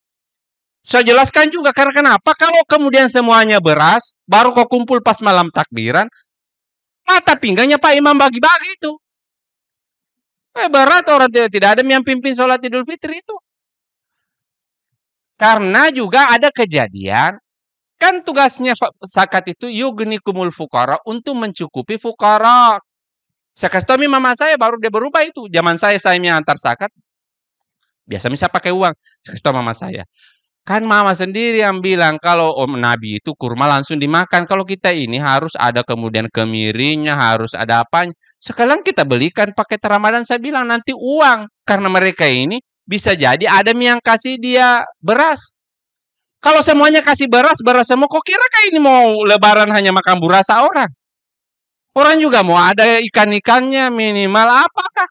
Saya jelaskan juga. Karena kenapa? Kalau kemudian semuanya beras. Baru kau kumpul pas malam takbiran. Mata pinggangnya Pak Imam bagi-bagi itu. Berat orang tidak ada yang pimpin sholat Idul Fitri itu. Karena juga ada kejadian, kan tugasnya zakat itu yugnikumul fuqara, untuk mencukupi fuqara. Saya kasih tahu mama saya baru dia berubah itu. Zaman saya antar zakat, biasa bisa pakai uang. Saya kasih tahu mama saya. Kan mama sendiri yang bilang kalau Nabi itu kurma langsung dimakan. Kalau kita ini harus ada kemudian kemirinya, harus ada apanya. Sekarang kita belikan paket Ramadan, saya bilang nanti uang. Karena mereka ini bisa jadi ada yang kasih dia beras. Kalau semuanya kasih beras semua, kok kira kayak ini mau lebaran hanya makan burasa orang? Orang juga mau ada ikan-ikannya minimal apakah?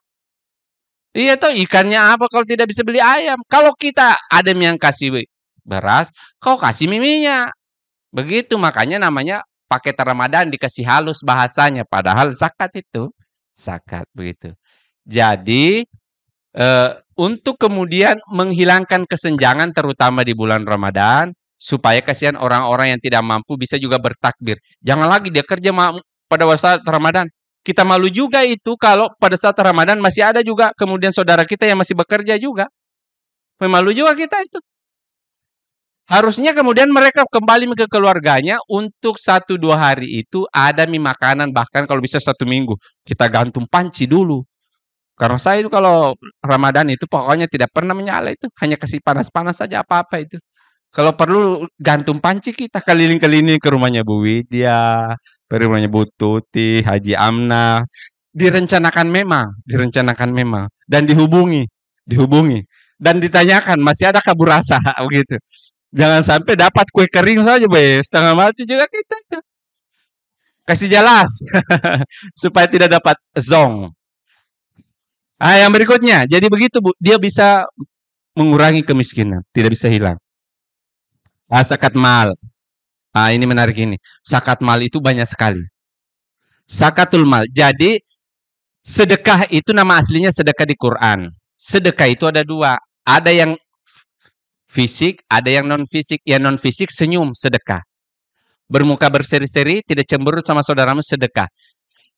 Iya toh, ikannya apa kalau tidak bisa beli ayam? Kalau kita ada yang kasih beras, kau kasih miminya. Begitu, makanya namanya paket Ramadan dikasih halus bahasanya. Padahal zakat itu. Zakat, begitu. Jadi, untuk kemudian menghilangkan kesenjangan terutama di bulan Ramadan, supaya kasihan orang-orang yang tidak mampu bisa juga bertakbir. Jangan lagi dia kerja pada saat Ramadan. Kita malu juga itu kalau pada saat Ramadan masih ada juga kemudian saudara kita yang masih bekerja juga. Malu juga kita itu. Harusnya kemudian mereka kembali ke keluarganya untuk 1-2 hari itu ada makanan, bahkan kalau bisa 1 minggu. Kita gantung panci dulu. Karena saya itu kalau Ramadan itu pokoknya tidak pernah menyala itu. Hanya kasih panas-panas saja apa-apa itu. Kalau perlu gantung panci kita keliling-keliling ke rumahnya Bu Widya, ke rumahnya Bu Tuti, Haji Amna. Direncanakan memang. Dan dihubungi. Dan ditanyakan masih ada kabur rasa begitu. Jangan sampai dapat kue kering saja, setengah mati juga kita itu. Kasih jelas supaya tidak dapat zong. Yang berikutnya, jadi begitu Bu, dia bisa mengurangi kemiskinan, tidak bisa hilang. Zakat mal. Ini menarik ini. Zakat mal itu banyak sekali. Zakatul mal. Jadi sedekah itu nama aslinya sedekah di Quran. Sedekah itu ada 2. Ada yang fisik, ada yang non-fisik. Yang non-fisik senyum, sedekah. Bermuka berseri-seri, tidak cemberut sama saudaramu, sedekah.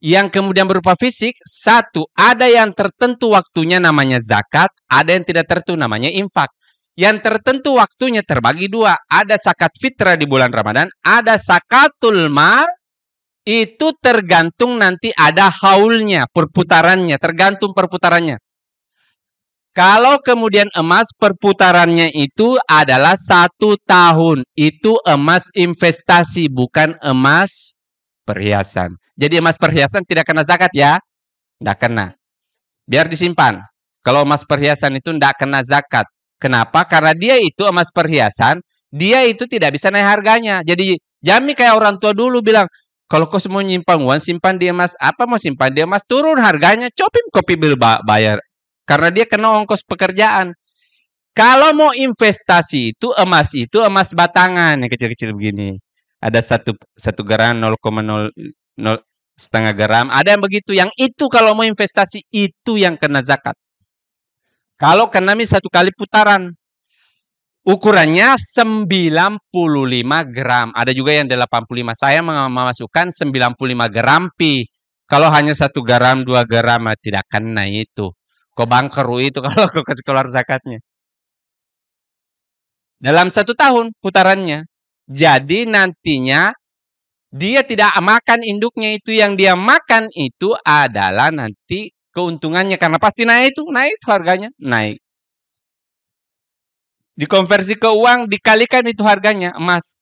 Yang kemudian berupa fisik, satu, ada yang tertentu waktunya namanya zakat, ada yang tidak tertentu namanya infak. Yang tertentu waktunya terbagi dua. Ada zakat fitrah di bulan Ramadan, ada zakatul mal, itu tergantung nanti ada haulnya, perputarannya, tergantung perputarannya. Kalau kemudian emas perputarannya itu adalah 1 tahun. Itu emas investasi, bukan emas perhiasan. Jadi emas perhiasan tidak kena zakat ya? Tidak kena. Biar disimpan. Kalau emas perhiasan itu tidak kena zakat. Kenapa? Karena dia itu emas perhiasan, dia itu tidak bisa naik harganya. Jadi jami kayak orang tua dulu bilang, kalau kau mau nyimpan uang, simpan di emas. Apa mau simpan di emas? Turun harganya, copim kopi bil bayar. Karena dia kena ongkos pekerjaan. Kalau mau investasi itu emas batangan yang kecil-kecil begini. Ada 1 gram, 0,0 setengah gram. Ada yang begitu. Yang itu kalau mau investasi itu yang kena zakat. Kalau kena 1 kali putaran. Ukurannya 95 gram. Ada juga yang 85. Saya memasukkan 95 gram pi. Kalau hanya 1 gram, 2 gram tidak kena itu. Kau bangkeru itu kalau kau kasih keluar zakatnya. Dalam 1 tahun putarannya. Jadi nantinya dia tidak makan induknya itu. Yang dia makan itu adalah nanti keuntungannya. Karena pasti naik itu harganya. Naik. Dikonversi ke uang, dikalikan itu harganya, emas.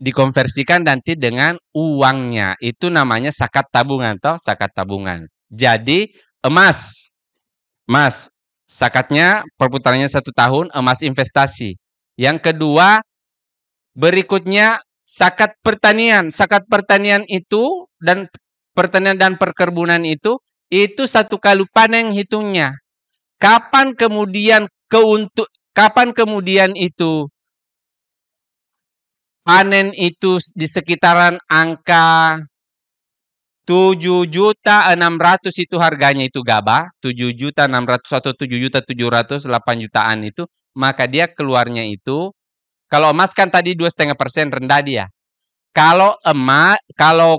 Dikonversikan nanti dengan uangnya. Itu namanya zakat tabungan, toh, zakat tabungan. Jadi emas, zakatnya perputarannya 1 tahun, emas investasi. Yang kedua, berikutnya zakat pertanian. Zakat pertanian itu dan pertanian dan perkebunan itu 1 kali panen hitungnya. Kapan kemudian itu panen itu di sekitaran angka 7.600.000 itu harganya itu gabah, 7.600.000 atau 7.700.000, 8 jutaan itu, maka dia keluarnya itu, kalau emas kan tadi 2,5% rendah dia. Kalau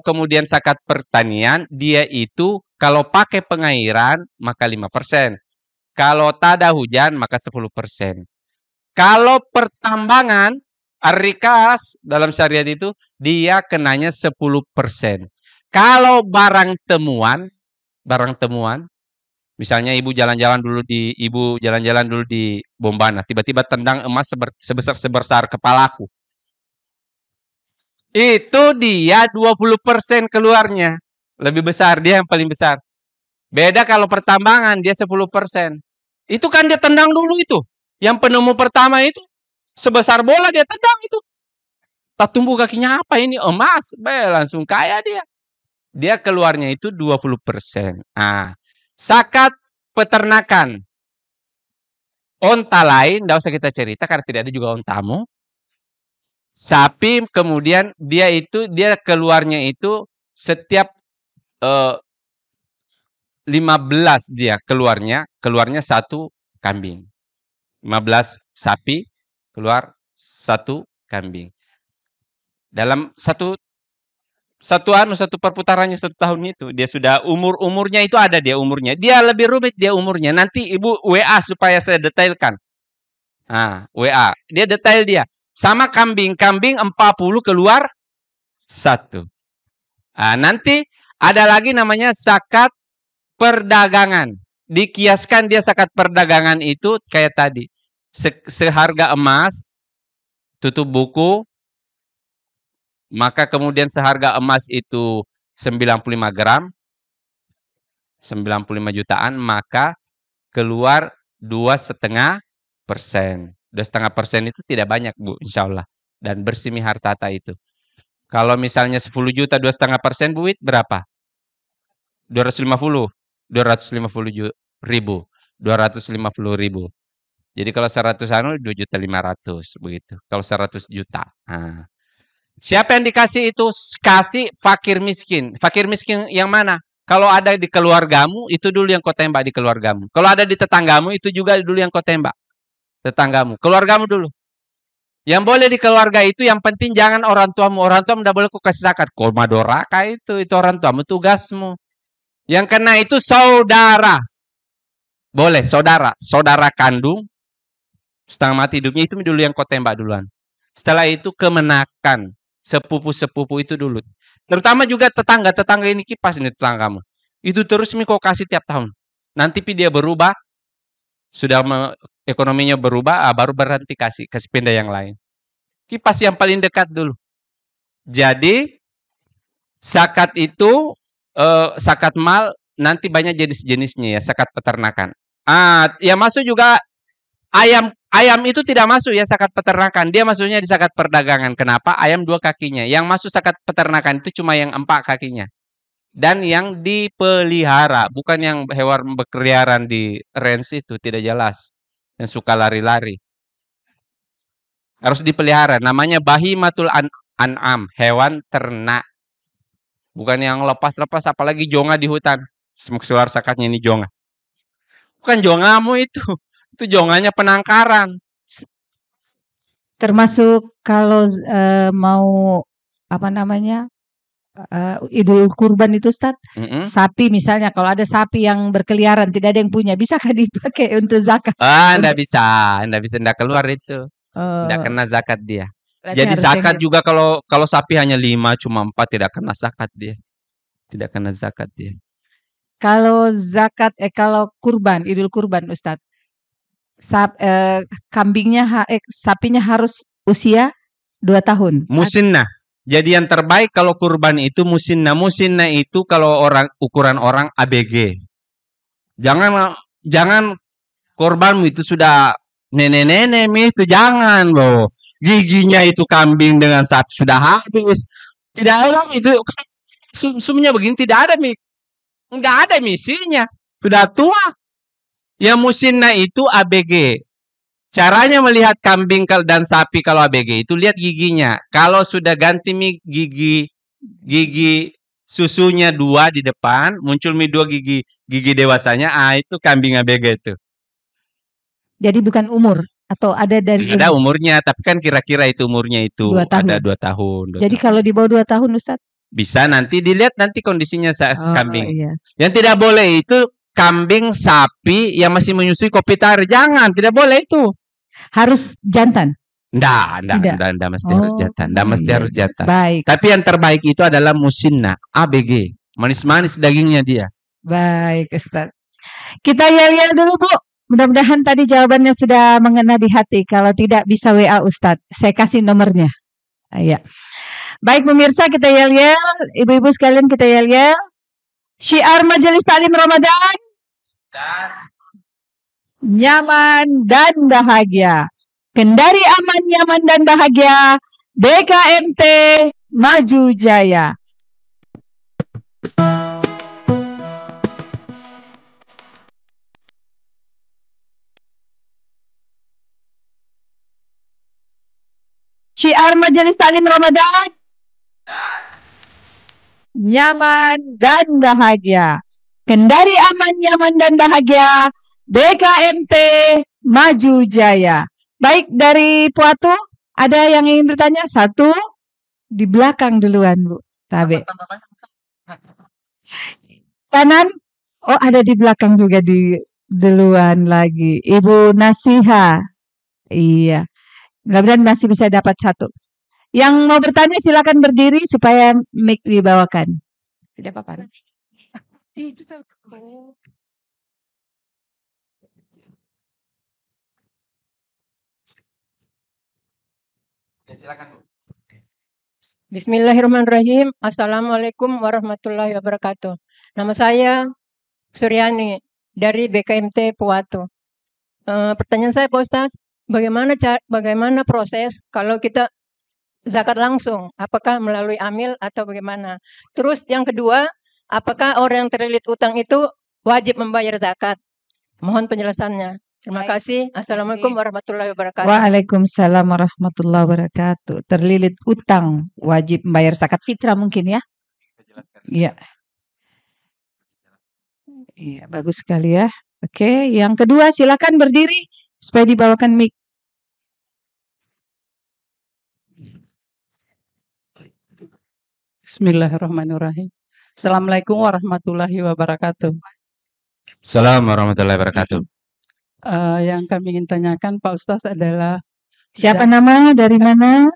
kemudian zakat pertanian, dia itu kalau pakai pengairan maka 5%. Kalau tak ada hujan maka 10%. Kalau pertambangan, ar-rikas dalam syariat itu dia kenanya 10%. Kalau barang temuan, misalnya ibu jalan-jalan dulu di Bombana, tiba-tiba tendang emas sebesar kepalaku. Itu dia 20% keluarnya. Lebih besar, dia yang paling besar. Beda kalau pertambangan, dia 10%. Itu kan dia tendang dulu itu. Yang penemu pertama itu, sebesar bola dia tendang itu. Tak tumbuh kakinya apa ini? Emas. Langsung kaya dia. Dia keluarnya itu 20%. Zakat peternakan. Onta lain, tidak usah kita cerita karena tidak ada juga ontamu. Sapi kemudian dia keluarnya itu setiap 15 dia keluarnya 1 kambing. 15 sapi keluar 1 kambing. Dalam satu perputarannya 1 tahun itu dia sudah umurnya itu ada dia umurnya. Dia lebih rumit dia umurnya. Nanti ibu WA supaya saya detailkan. WA. Dia detail dia. Sama kambing 40 keluar 1. Nanti ada lagi namanya zakat perdagangan. Dikiaskan dia zakat perdagangan itu kayak tadi. Seharga emas tutup buku, maka kemudian seharga emas itu 95 gram, 95 jutaan, maka keluar 2,5%. 2,5% itu tidak banyak, Bu, insya Allah. Dan bersimi hartata itu. Kalau misalnya 10 juta 2,5% buit berapa? 250 ribu. Jadi kalau 100 2.500.000 begitu. Kalau 100 juta. Siapa yang dikasih itu? Kasih fakir miskin. Fakir miskin yang mana? Kalau ada di keluargamu, itu dulu yang kau tembak di keluargamu. Kalau ada di tetanggamu, itu juga dulu yang kau tembak. Tetanggamu. Keluargamu dulu. Yang boleh di keluarga itu yang penting jangan orang tuamu. Orang tuamu tidak boleh kau kasih zakat. Kau madoraka itu orang tuamu, tugasmu. Yang kena itu saudara. Boleh saudara. Saudara kandung. Setengah mati hidupnya itu dulu yang kau tembak duluan. Setelah itu kemenakan. Sepupu-sepupu itu dulu. Terutama juga tetangga-tetangga ini kipas ini tetanggamu. Itu terus kau kasih tiap tahun. Nanti dia berubah. Sudah ekonominya berubah, baru berhenti kasih pindah yang lain. Kipas yang paling dekat dulu. Jadi zakat itu zakat mal nanti banyak jenis-jenisnya ya, zakat peternakan. Ya masuk juga ayam. Ayam itu tidak masuk ya zakat peternakan. Dia masuknya di zakat perdagangan. Kenapa? Ayam 2 kakinya. Yang masuk zakat peternakan itu cuma yang 4 kakinya. Dan yang dipelihara, bukan yang hewan berkeliaran di range itu, tidak jelas. Yang suka lari-lari. Harus dipelihara. Namanya bahimatul an'am, hewan ternak. Bukan yang lepas-lepas, apalagi jonga di hutan. Suara zakatnya ini jonga. Bukan jongamu itu. Itu jonganya penangkaran. Termasuk kalau mau apa namanya? Idul Kurban itu Ustaz, sapi misalnya, kalau ada sapi yang berkeliaran tidak ada yang punya, bisakah dipakai untuk zakat? Enggak bisa, enggak keluar itu. Enggak kena zakat dia. Berarti Jadi harus zakat yang- juga kalau sapi hanya 5 cuma 4 tidak kena zakat dia. Tidak kena zakat dia. Kalau zakat kalau kurban, Idul Kurban Ustaz. Sapinya harus usia 2 tahun. Musinnah. Jadi yang terbaik kalau kurban itu musinnah. Musinnah itu kalau ukuran orang ABG. Jangan korbanmu itu sudah nenek-nenek itu jangan loh. Giginya itu kambing dengan sapi sudah habis. Tidak ada itu semuanya begini tidak ada enggak ada misinya. Sudah tua. Yang musinnah itu ABG. Caranya melihat kambing dan sapi kalau ABG itu lihat giginya. Kalau sudah ganti gigi susunya 2 di depan, muncul 2 gigi dewasanya, itu kambing ABG itu. Jadi bukan umur atau ada dari Ada umurnya, tapi kan kira-kira itu umurnya itu 2 tahun. ada 2 tahun. Jadi kalau di bawah 2 tahun Ustaz? Bisa nanti dilihat nanti kondisinya kambing. Iya. Yang tidak boleh itu kambing, sapi yang masih menyusui kopi tarik. Jangan, tidak boleh itu. Harus jantan? Enggak mesti harus jantan. Enggak mesti harus jantan. Baik. Tapi yang terbaik itu adalah musinnah, ABG. Manis-manis dagingnya dia. Baik, Ustaz. Kita yel-yel dulu, Bu. Mudah-mudahan tadi jawabannya sudah mengena di hati. Kalau tidak bisa WA Ustaz. Saya kasih nomornya. Iya. Baik pemirsa, kita yel-yel. Ibu-ibu sekalian kita yel-yel. Syiar Majelis Taklim Ramadan. Nyaman dan bahagia. Kendari aman, nyaman dan bahagia. BKMT Maju Jaya. Syiar Majelis Taklim Ramadan. Nyaman dan bahagia. Kendari aman, nyaman dan bahagia. BKMT Maju Jaya. Baik, dari Puatu, ada yang ingin bertanya? 1 di belakang duluan, Bu. Tabe. Kanan? Oh, ada di belakang juga di duluan lagi. Ibu Nasiha. Iya. Mudah-mudahan masih bisa dapat 1. Yang mau bertanya silakan berdiri supaya mic dibawakan. Tidak apa-apa. Itu tahu. Silakan, Bu. Bismillahirrahmanirrahim. Assalamualaikum warahmatullahi wabarakatuh. Nama saya Suryani dari BKMT Puatu. Pertanyaan saya Pak Ustaz, bagaimana proses kalau kita zakat langsung? Apakah melalui amil atau bagaimana? Terus yang kedua, apakah orang yang terlilit utang itu wajib membayar zakat? Mohon penjelasannya. Terima kasih. Assalamualaikum warahmatullahi wabarakatuh. Waalaikumsalam warahmatullahi wabarakatuh. Terlilit utang wajib membayar zakat fitrah mungkin ya? Iya. Iya, bagus sekali ya. Oke, yang kedua silakan berdiri supaya dibawakan mic. Bismillahirrahmanirrahim. Assalamualaikum warahmatullahi wabarakatuh. Assalamualaikum warahmatullahi wabarakatuh. Yang kami ingin tanyakan Pak Ustaz adalah Siapa nama? Dari mana?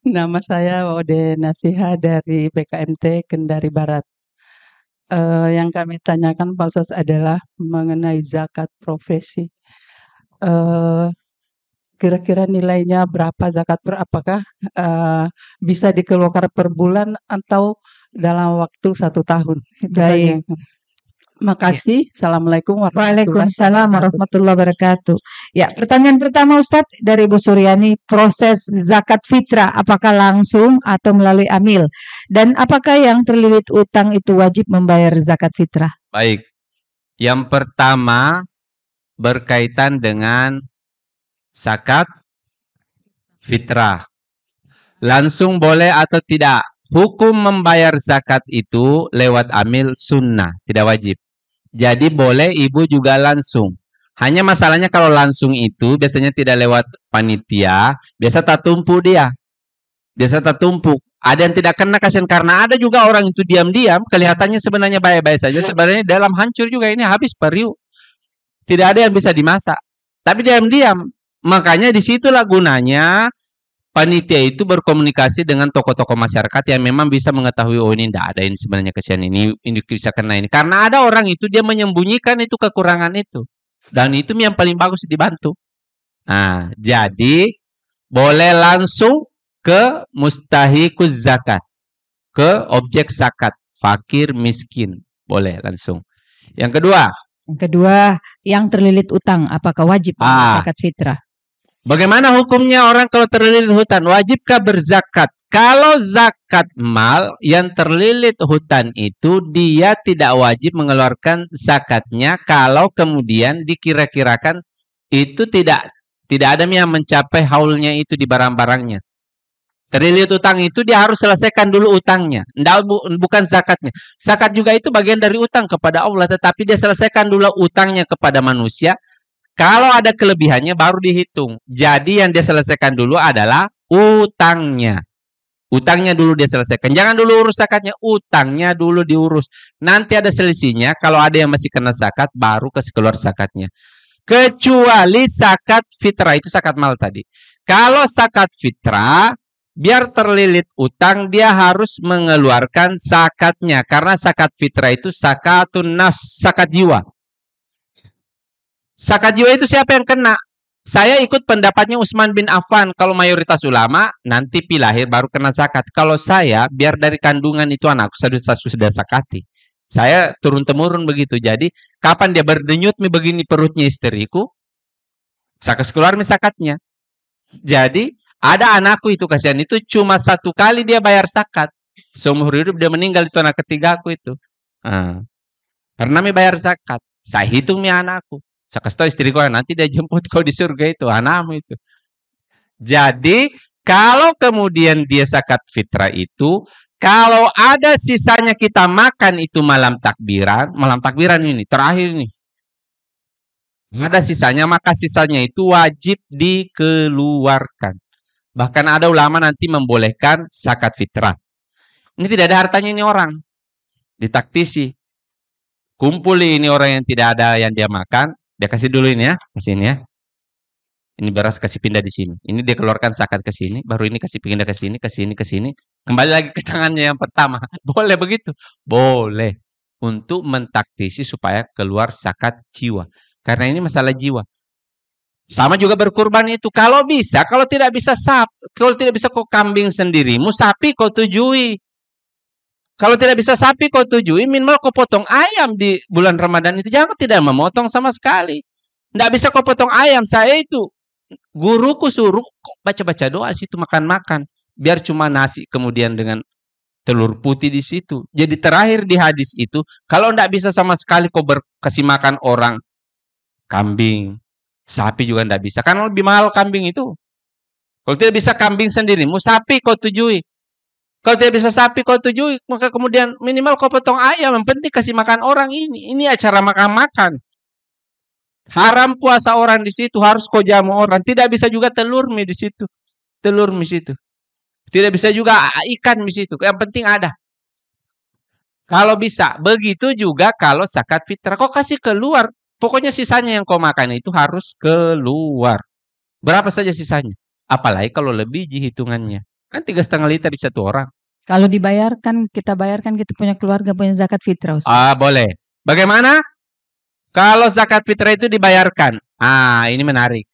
nama saya Ode Nasiha dari BKMT Kendari Barat. Yang kami tanyakan Pak Ustaz adalah mengenai zakat profesi. Kira-kira nilainya berapa zakat apakah bisa dikeluarkan per bulan atau dalam waktu 1 tahun? Itu saja. Baik. Makasih. Assalamualaikum warahmatullahi Waalaikumsalam wabarakatuh. warahmatullahi wabarakatuh. Ya, pertanyaan pertama Ustadz dari Bu Suryani, proses zakat fitrah apakah langsung atau melalui amil? Dan apakah yang terlilit utang itu wajib membayar zakat fitrah? Baik. Yang pertama berkaitan dengan zakat fitrah. Langsung boleh atau tidak? Hukum membayar zakat itu lewat amil sunnah, tidak wajib. Jadi boleh ibu juga langsung. Hanya masalahnya kalau langsung itu biasanya tidak lewat panitia, biasa tak tumpuk dia. Biasa tak tumpuk. Ada yang tidak kena kasihan karena ada juga orang itu diam-diam, kelihatannya sebenarnya baik-baik saja, sebenarnya dalam hancur juga ini habis periuk. Tidak ada yang bisa dimasak. Tapi diam-diam. Makanya disitulah gunanya panitia itu berkomunikasi dengan tokoh-tokoh masyarakat yang memang bisa mengetahui, oh ini tidak ada ini sebenarnya kesian ini bisa kena ini. Karena ada orang itu dia menyembunyikan itu kekurangan itu. Dan itu yang paling bagus dibantu. Nah, jadi boleh langsung ke mustahiquz zakat. Ke objek zakat. Fakir, miskin. Boleh langsung. Yang kedua. Yang kedua, yang terlilit utang apakah wajib zakat fitrah? Bagaimana hukumnya orang kalau terlilit hutan? Wajibkah berzakat? Kalau zakat mal yang terlilit hutan itu dia tidak wajib mengeluarkan zakatnya kalau kemudian dikira-kirakan itu tidak ada yang mencapai haulnya itu di barang-barangnya. Terlilit utang itu dia harus selesaikan dulu utangnya. Bukan zakatnya. Zakat juga itu bagian dari utang kepada Allah. Tetapi dia selesaikan dulu utangnya kepada manusia. Kalau ada kelebihannya baru dihitung. Jadi yang dia selesaikan dulu adalah utangnya. Utangnya dulu dia selesaikan. Jangan dulu urus zakatnya. Utangnya dulu diurus. Nanti ada selisihnya. Kalau ada yang masih kena zakat, baru kasih keluar zakatnya. Kecuali zakat fitrah. Itu zakat mal tadi. Kalau zakat fitrah, biar terlilit utang, dia harus mengeluarkan zakatnya. Karena zakat fitrah itu zakatun nafs, zakat jiwa. Zakat jiwa itu siapa yang kena? Saya ikut pendapatnya Utsman bin Affan. Kalau mayoritas ulama, nanti pilahir baru kena zakat. Kalau saya, biar dari kandungan itu anakku, saya sudah zakati. Saya turun-temurun begitu. Jadi, kapan dia berdenyut begini perutnya istriku, saya kasih keluar zakatnya. Jadi, ada anakku itu, kasihan itu cuma 1 kali dia bayar zakat. Seumur hidup dia meninggal, itu anak ketigaku itu. Karena bayar zakat. Saya hitung anakku. Saya kasih tahu istriku, nanti dia jemput kau di surga itu, anakmu itu. Jadi, kalau kemudian dia zakat fitrah itu, kalau ada sisanya kita makan itu malam takbiran ini, terakhir ini. Ada sisanya, maka sisanya itu wajib dikeluarkan. Bahkan ada ulama nanti membolehkan zakat fitrah. Ini tidak ada hartanya ini orang. Ditaktisi. Kumpul ini orang yang tidak ada yang dia makan. Dia kasih dulu ini ya, kasih ini ya. Ini beras kasih pindah di sini. Ini dia keluarkan zakat ke sini, baru ini kasih pindah ke sini, ke sini, ke sini. Kembali lagi ke tangannya yang pertama. Boleh begitu? Boleh. Untuk mentaktisi supaya keluar zakat jiwa. Karena ini masalah jiwa. Sama juga berkurban itu. Kalau bisa, kalau tidak bisa kalau tidak bisa kau kambing sendirimu, sapi kau tujui. Kalau tidak bisa sapi kau tujui, minimal kau potong ayam di bulan Ramadan itu. Jangan tidak memotong sama sekali. Tidak bisa kau potong ayam. Saya itu, guruku suruh baca-baca doa situ, makan-makan. Biar cuma nasi kemudian dengan telur putih di situ. Jadi terakhir di hadis itu, kalau tidak bisa sama sekali kau kasih makan orang, kambing, sapi juga tidak bisa. Karena lebih mahal kambing itu. Kalau tidak bisa kambing sendirimu, sapi kau tujui. Kalau tidak bisa sapi kau tujui, maka kemudian minimal kau potong ayam. Yang penting kasih makan orang ini. Ini acara makan-makan. Haram puasa orang di situ, harus kau jamu orang. Tidak bisa juga telur mie di situ. Telur mie situ. Tidak bisa juga ikan di situ. Yang penting ada. Kalau bisa. Begitu juga kalau zakat fitrah. Kau kasih keluar. Pokoknya sisanya yang kau makan itu harus keluar. Berapa saja sisanya. Apalagi kalau lebih hitungannya. Kan 3,5 liter di satu orang. Kalau dibayarkan, kita bayarkan kita punya keluarga punya zakat fitrah, Ustaz. Boleh. Bagaimana? Kalau zakat fitrah itu dibayarkan. Ini menarik.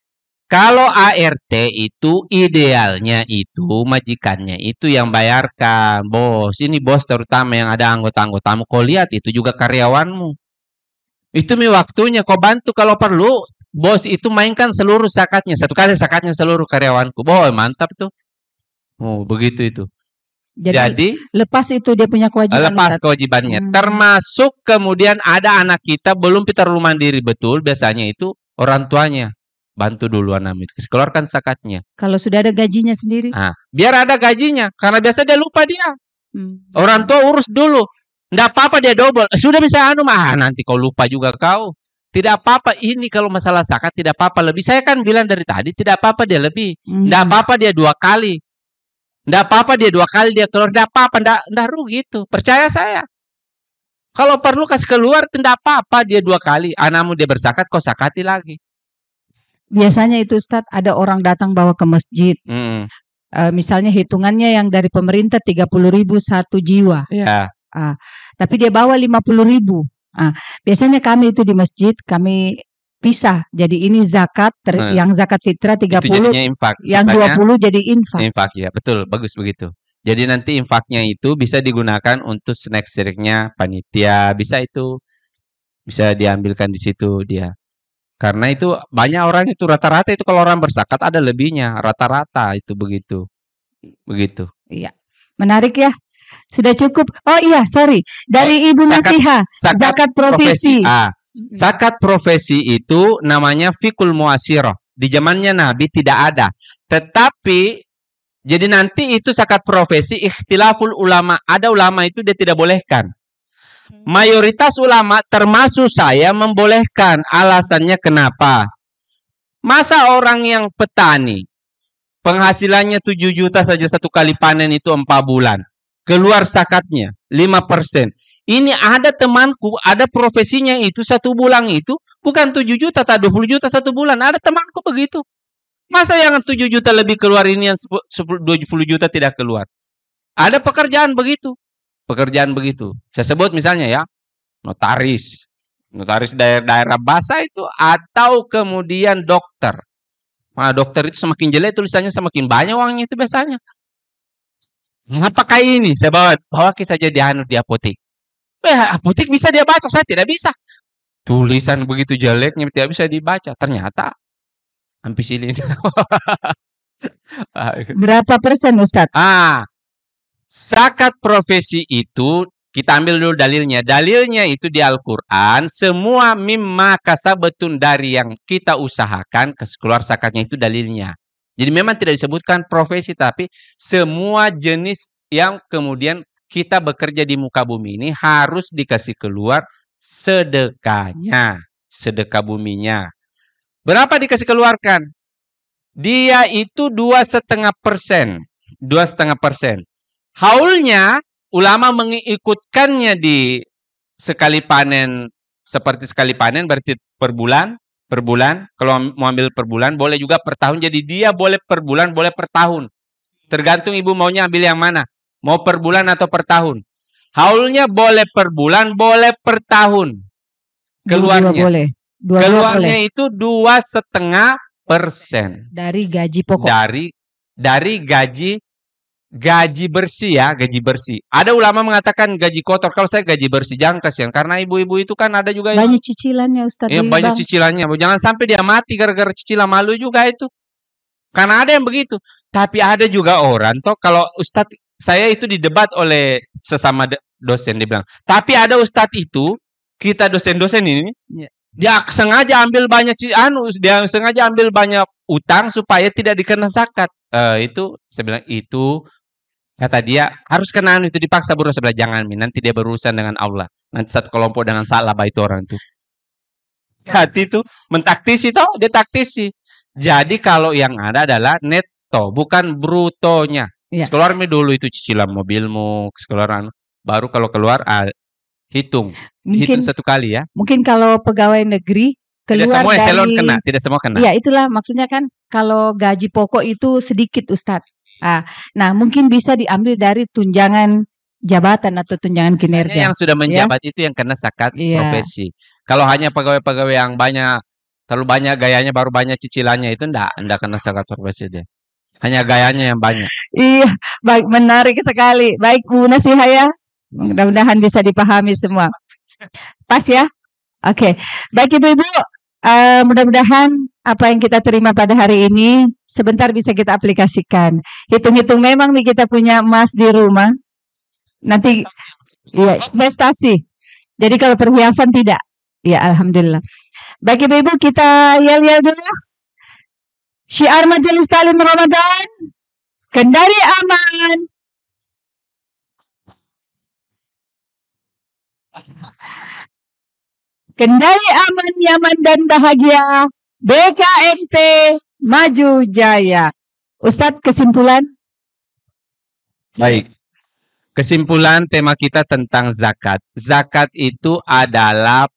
Kalau ART itu idealnya itu majikannya itu yang bayarkan. Bos, ini bos terutama yang ada anggota-anggotamu. Kau lihat itu juga karyawanmu. Itu waktunya kau bantu kalau perlu. Bos itu mainkan seluruh zakatnya. Satu kali zakatnya seluruh karyawanku. Boh, mantap tuh. Begitu itu. Jadi lepas itu dia punya kewajiban. Lepas kewajibannya. Termasuk kemudian ada anak kita belum pintar mandiri betul. Biasanya itu orang tuanya. Bantu dulu anak itu. Keluarkan zakatnya. Kalau sudah ada gajinya sendiri. Biar ada gajinya. Karena biasa dia lupa dia. Orang tua urus dulu. Nggak apa-apa dia double. Sudah bisa nanti kau lupa juga kau. Tidak apa-apa. Ini kalau masalah zakat tidak apa-apa lebih. Saya kan bilang dari tadi tidak apa-apa dia lebih. Nggak apa-apa dia 2 kali. Nggak apa-apa dia 2 kali dia keluar. Nggak apa-apa. Nggak rugi itu. Percaya saya. Kalau perlu kasih keluar. Tidak apa-apa dia 2 kali. Anakmu dia berzakat. Kau zakati lagi. Biasanya itu Ustadz ada orang datang bawa ke masjid. Misalnya hitungannya yang dari pemerintah 30.000 satu jiwa. Ya. Tapi dia bawa 50.000. Biasanya kami itu di masjid kami pisah. Jadi ini zakat, yang zakat fitrah 30, itu jadinya infak. Yang 20 jadi infak. Infak ya, betul, bagus begitu. Jadi nanti infaknya itu bisa digunakan untuk snack-snacknya panitia, bisa itu, bisa diambilkan di situ dia. Karena itu banyak orang itu rata-rata itu kalau orang berzakat ada lebihnya, rata-rata itu begitu. Iya, menarik ya. Sudah cukup. Oh iya, sorry. Dari Ibu Nasiha, zakat profesi. Zakat profesi itu namanya fikul muasirah. Di zamannya Nabi tidak ada. Tetapi jadi nanti itu zakat profesi ikhtilaful ulama. Ada ulama itu dia tidak bolehkan. Mayoritas ulama termasuk saya membolehkan. Alasannya kenapa? Masa orang yang petani penghasilannya 7 juta saja satu kali panen itu 4 bulan. Keluar zakatnya 5%. Ini ada temanku, ada profesinya itu 1 bulan itu bukan 7 juta atau 20 juta 1 bulan. Ada temanku begitu. Masa yang 7 juta lebih keluar ini yang 20 juta tidak keluar? Ada pekerjaan begitu. Saya sebut misalnya ya, notaris daerah basah itu, atau kemudian dokter. Dokter itu semakin jelek tulisannya semakin banyak uangnya itu biasanya. Apakah ini? Saya bawa saja di apotek. Apotek bisa dia baca, saya tidak bisa. Tulisan begitu jeleknya tidak bisa dibaca. Ternyata ampicillin. Berapa persen Ustadz? Zakat profesi itu kita ambil dulu dalilnya. Dalilnya itu di Al-Quran. Semua mimma kasabatun dari yang kita usahakan keluar zakatnya itu dalilnya. Jadi memang tidak disebutkan profesi, tapi semua jenis yang kemudian kita bekerja di muka bumi ini harus dikasih keluar sedekahnya, sedekah buminya. Berapa dikasih keluarkan? Dia itu 2,5%. 2,5%. Haulnya ulama mengikutkannya di sekali panen, seperti sekali panen berarti per bulan. Kalau mau ambil per bulan boleh juga per tahun. Jadi dia boleh per bulan, boleh per tahun. Tergantung ibu maunya ambil yang mana. Mau per bulan atau per tahun. Haulnya boleh per bulan, boleh per tahun. Keluarnya. Keluarnya itu 2,5% dari gaji pokok. Dari gaji bersih ya, gaji bersih. Ada ulama mengatakan gaji kotor. Kalau saya gaji bersih, jangan kasihan. Karena ibu-ibu itu kan ada juga banyak cicilannya Ustadz. Iya, banyak cicilannya. Jangan sampai dia mati gara-gara cicilan, malu juga itu. Karena ada yang begitu. Tapi ada juga orang toh kalau Ustadz, saya itu didebat oleh sesama dosen, dia bilang. Tapi ada Ustadz itu, kita dosen-dosen ini, dia sengaja ambil banyak dia sengaja ambil banyak utang supaya tidak dikena zakat. Itu saya bilang itu kata dia harus kenaan itu dipaksa buru. Saya bilang jangan nanti dia berurusan dengan Allah. Nanti satu kelompok dengan salah itu orang itu. Hati itu mentaktisi toh, dia taktisi. Jadi kalau yang ada adalah netto, bukan brutonya. Keluar dulu itu cicilan mobilmu, keluaran. baru kalau keluar hitung Mungkin satu kali ya. mungkin kalau pegawai negeri Tidak keluar semua eselon dari kena, tidak semua kena. ya itulah maksudnya kan kalau gaji pokok itu sedikit Ustadz. Nah mungkin bisa diambil dari tunjangan jabatan atau tunjangan Biasanya kinerja. yang sudah Ya, menjabat itu yang kena zakat iya. profesi. Kalau hanya pegawai-pegawai yang banyak, terlalu banyak gayanya baru banyak cicilannya itu enggak kena zakat profesi dia. Hanya gayanya yang banyak. Iya, baik, menarik sekali. Baik Bu Nasihah ya. Mudah-mudahan bisa dipahami semua. Pas ya? Oke. Baik Ibu-ibu, mudah-mudahan apa yang kita terima pada hari ini sebentar bisa kita aplikasikan. Hitung-hitung memang nih kita punya emas di rumah. Nanti ya investasi. Jadi kalau perhiasan tidak. Ya alhamdulillah. Baik Ibu-ibu, kita yel-yel dulu. Syiar Majelis Taklim Ramadan. Kendari aman. Kendari aman, nyaman dan bahagia. BKMT Maju Jaya. Ustadz, kesimpulan? Baik. Kesimpulan tema kita tentang zakat. Zakat itu adalah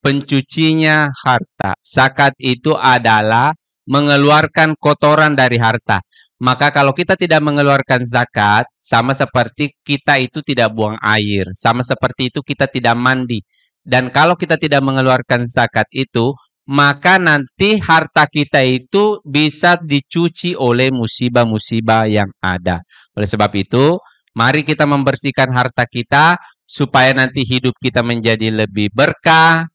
pencucinya harta. Zakat itu adalah mengeluarkan kotoran dari harta. Maka kalau kita tidak mengeluarkan zakat, sama seperti kita itu tidak buang air. Sama seperti itu kita tidak mandi. Dan kalau kita tidak mengeluarkan zakat itu, maka nanti harta kita itu bisa dicuci oleh musibah-musibah yang ada. Oleh sebab itu, mari kita membersihkan harta kita supaya nanti hidup kita menjadi lebih berkah,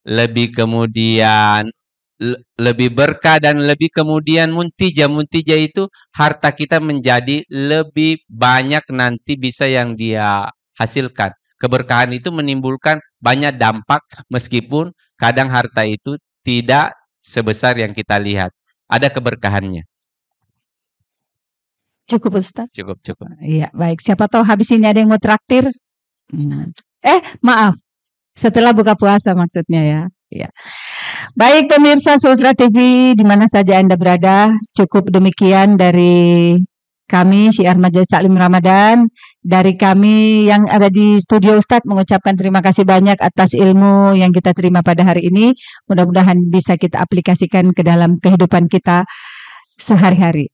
lebih kemudian lebih berkah dan lebih kemudian muntijah. Muntijah itu harta kita menjadi lebih banyak nanti bisa yang dia hasilkan. Keberkahan itu menimbulkan banyak dampak meskipun kadang harta itu tidak sebesar yang kita lihat. Ada keberkahannya. Cukup Ustaz? Cukup. Iya, baik. Siapa tahu habis ini ada yang mau traktir? Maaf. Setelah buka puasa maksudnya ya. Ya. Baik pemirsa Sultra TV di mana saja Anda berada, cukup demikian dari kami Syiar Majelis Taklim Ramadan. Dari kami yang ada di studio Ustadz mengucapkan terima kasih banyak atas ilmu yang kita terima pada hari ini. Mudah-mudahan bisa kita aplikasikan ke dalam kehidupan kita sehari-hari.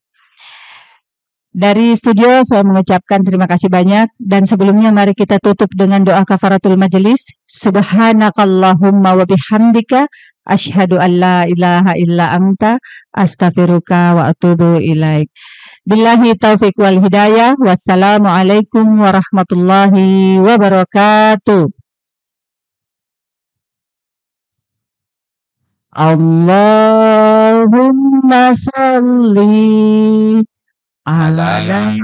Dari studio saya mengucapkan terima kasih banyak dan sebelumnya mari kita tutup dengan doa kafaratul majelis. Subhanakallahumma wa bihamdika asyhadu an la ilaha illa anta astaghfiruka wa atubu ilaik. Billahi taufiq wal hidayah. Wassalamualaikum warahmatullahi wabarakatuh. Allahumma salli ala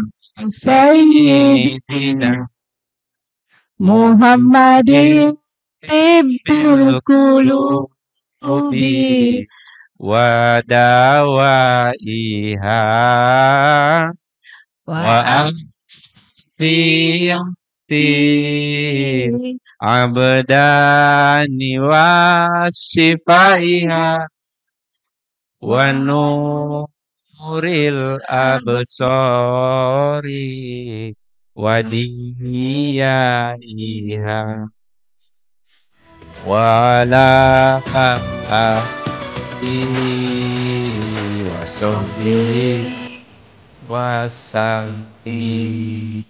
sayyidina Muhammadin tibbil qulubi wa dawaiha wa afiyati abdani wa shifaiha wa nuril absari wa diyaiha wa ala wa sahbihi wa sallim.